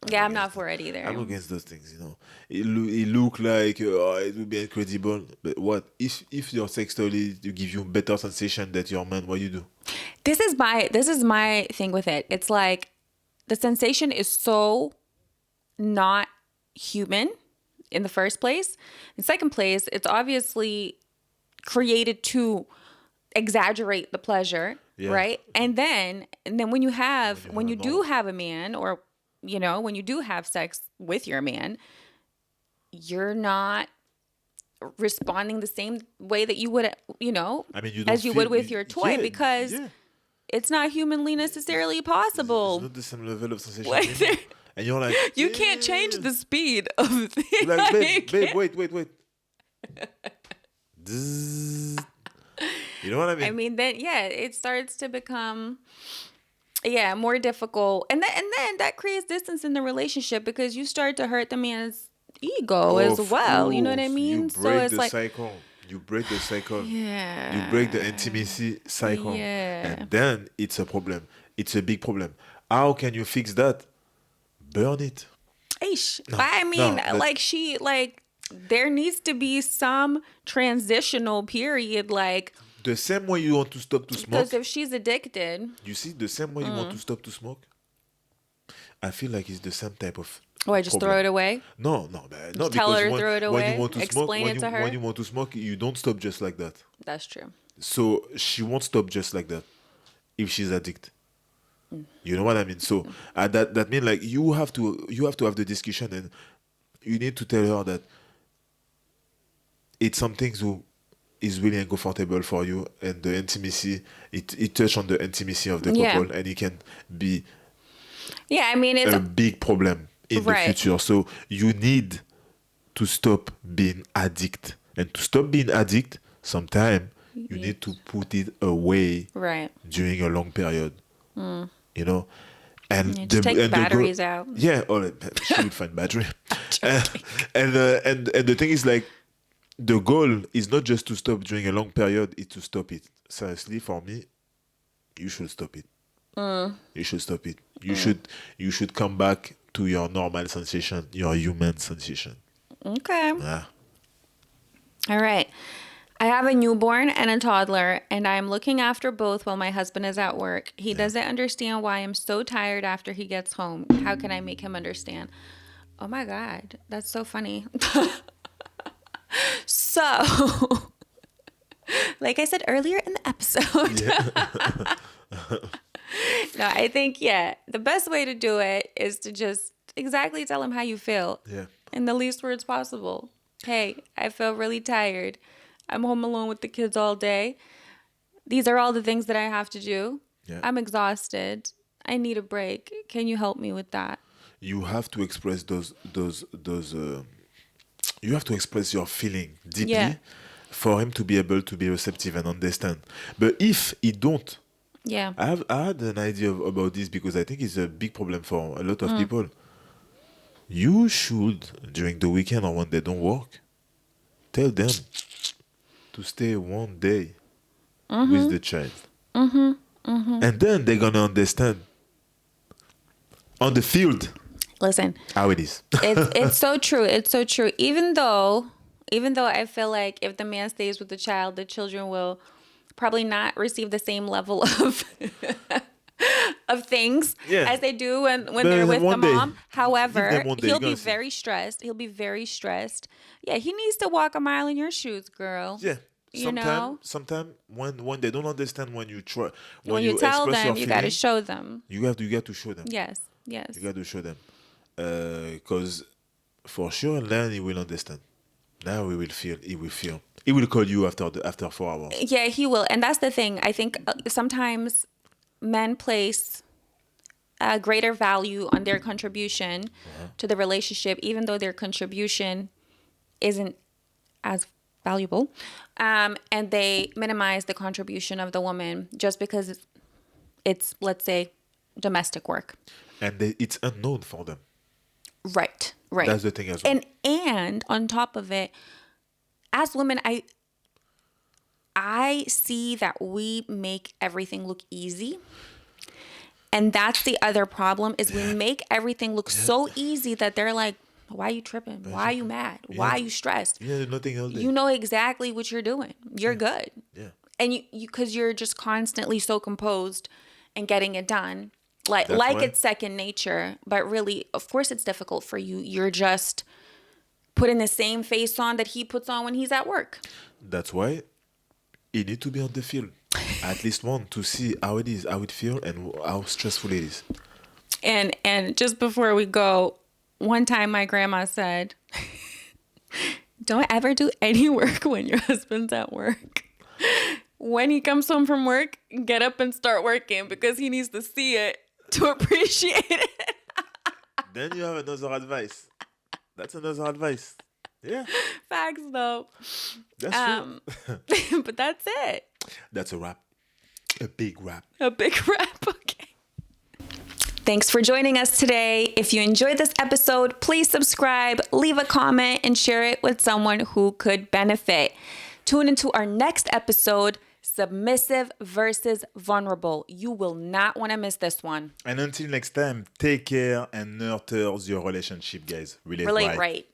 S2: Yeah, I'm not for it either.
S1: I'm against those things. You know, it look like it would be incredible, but what if your sex toy to give you better sensation than your man? What you do?
S2: This is my thing with it. It's like the sensation is so not human in the first place. In second place, it's obviously created to exaggerate the pleasure,
S1: Yeah.
S2: right? And then when you do have a man, or when you do have sex with your man, you're not responding the same way that you would,
S1: I mean, you don't
S2: as you would
S1: feel-
S2: with your toy,
S1: yeah,
S2: because
S1: yeah.
S2: it's not humanly necessarily
S1: It's
S2: possible.
S1: not the same level of sensation.
S2: Like,
S1: anymore. And you're like,
S2: You can't change the speed of the
S1: You're like, babe,
S2: thing.
S1: wait. Zzz. You know what I mean?
S2: I mean, then it starts to become more difficult, and then that creates distance in the relationship because you start to hurt the man's ego as
S1: Of
S2: well. You know what I
S1: course,
S2: mean?
S1: You
S2: So
S1: break
S2: it's
S1: the
S2: like,
S1: cycle. You break the cycle.
S2: yeah,
S1: You break the intimacy cycle.
S2: Yeah.
S1: And then it's a problem. It's a big problem. How can you fix that? Burn it.
S2: Aish.
S1: No,
S2: I mean,
S1: no,
S2: there needs to be some transitional period, like,
S1: The same way you want to stop to smoke.
S2: because if she's addicted,
S1: You see, the same way you want to stop to smoke. I feel like it's the same type of
S2: Why, just throw it away?
S1: No,
S2: Just tell her to throw it
S1: when you
S2: away?
S1: want to smoke,
S2: Explain it to her?
S1: when you want to smoke, you don't stop just like that.
S2: That's true.
S1: So she won't stop just like that if she's addicted. You know what I mean? So that means like you have to have the discussion, and you need to tell her that it's something who is really uncomfortable for you, and the intimacy, it touch on the intimacy of the couple, and it can be
S2: I mean, it's
S1: a big problem in the future. So you need to stop being addict, and to stop being addict, sometimes you need to put it away during a long period. You know, and
S2: just take the batteries out.
S1: Yeah, she will find battery. And the thing is, like, the goal is not just to stop during a long period; it's to stop it. Seriously, for me, you should stop it. You should stop it. You should come back to your normal sensation, your human sensation.
S2: Okay. All right. I have a newborn and a toddler, and I'm looking after both while my husband is at work. He doesn't understand why I'm so tired after he gets home. How can I make him understand? Oh my God, that's so funny. So, like I said earlier in the episode, no, I think, the best way to do it is to just exactly tell him how you feel in the least words possible. Hey, I feel really tired. I'm home alone with the kids all day. These are all the things that I have to do. I'm exhausted. I need a break. Can you help me with that?
S1: You have to express those you have to express your feeling deeply for him to be able to be receptive and understand. But if he don't, I had an idea about this, because I think it's a big problem for a lot of people. You should, during the weekend or when they don't work, tell them to stay one day with the child. And then they're going to understand on the field.
S2: Listen,
S1: how it is.
S2: It's so true. It's so true. Even though I feel like if the man stays with the child, the children will probably not receive the same level of of things as they do when they're with the mom. However, he'll be very stressed. He'll be very stressed. Yeah, he needs to walk a mile in your shoes, girl.
S1: Yeah. Sometimes when they don't understand, when you
S2: tell them, you got to show them.
S1: You got to show them.
S2: Yes.
S1: You got to show them. Because for sure, then he will understand. Now he will feel. He will call you after 4 hours.
S2: Yeah, he will. And that's the thing. I think sometimes men place a greater value on their contribution to the relationship, even though their contribution isn't as valuable. And they minimize the contribution of the woman just because it's, let's say, domestic work.
S1: And it's unknown for them.
S2: Right.
S1: That's the thing as well.
S2: And on top of it, as women, I see that we make everything look easy. And that's the other problem, is we make everything look so easy that they're like, why are you tripping? Why are you mad? Why are you stressed?
S1: Nothing else.
S2: You know exactly what you're doing. You're good.
S1: Yeah.
S2: And you because you're just constantly so composed and getting it done. Like it's second nature, but really, of course, it's difficult for you. You're just putting the same face on that he puts on when he's at work.
S1: That's why you need to be on the field, at least one, to see how it is, how it feels, and how stressful it is.
S2: And just before we go, one time my grandma said, "Don't ever do any work when your husband's at work. When he comes home from work, get up and start working, because he needs to see it to appreciate it."
S1: Then you have another advice. That's another advice. Yeah.
S2: Facts, though.
S1: That's true.
S2: But that's it.
S1: That's a wrap. A big wrap.
S2: A big wrap. Okay. Thanks for joining us today. If you enjoyed this episode, please subscribe, leave a comment, and share it with someone who could benefit. Tune into our next episode, Submissive versus Vulnerable. You will not want to miss this one.
S1: And until next time, take care and nurture your relationship, guys. Relate right.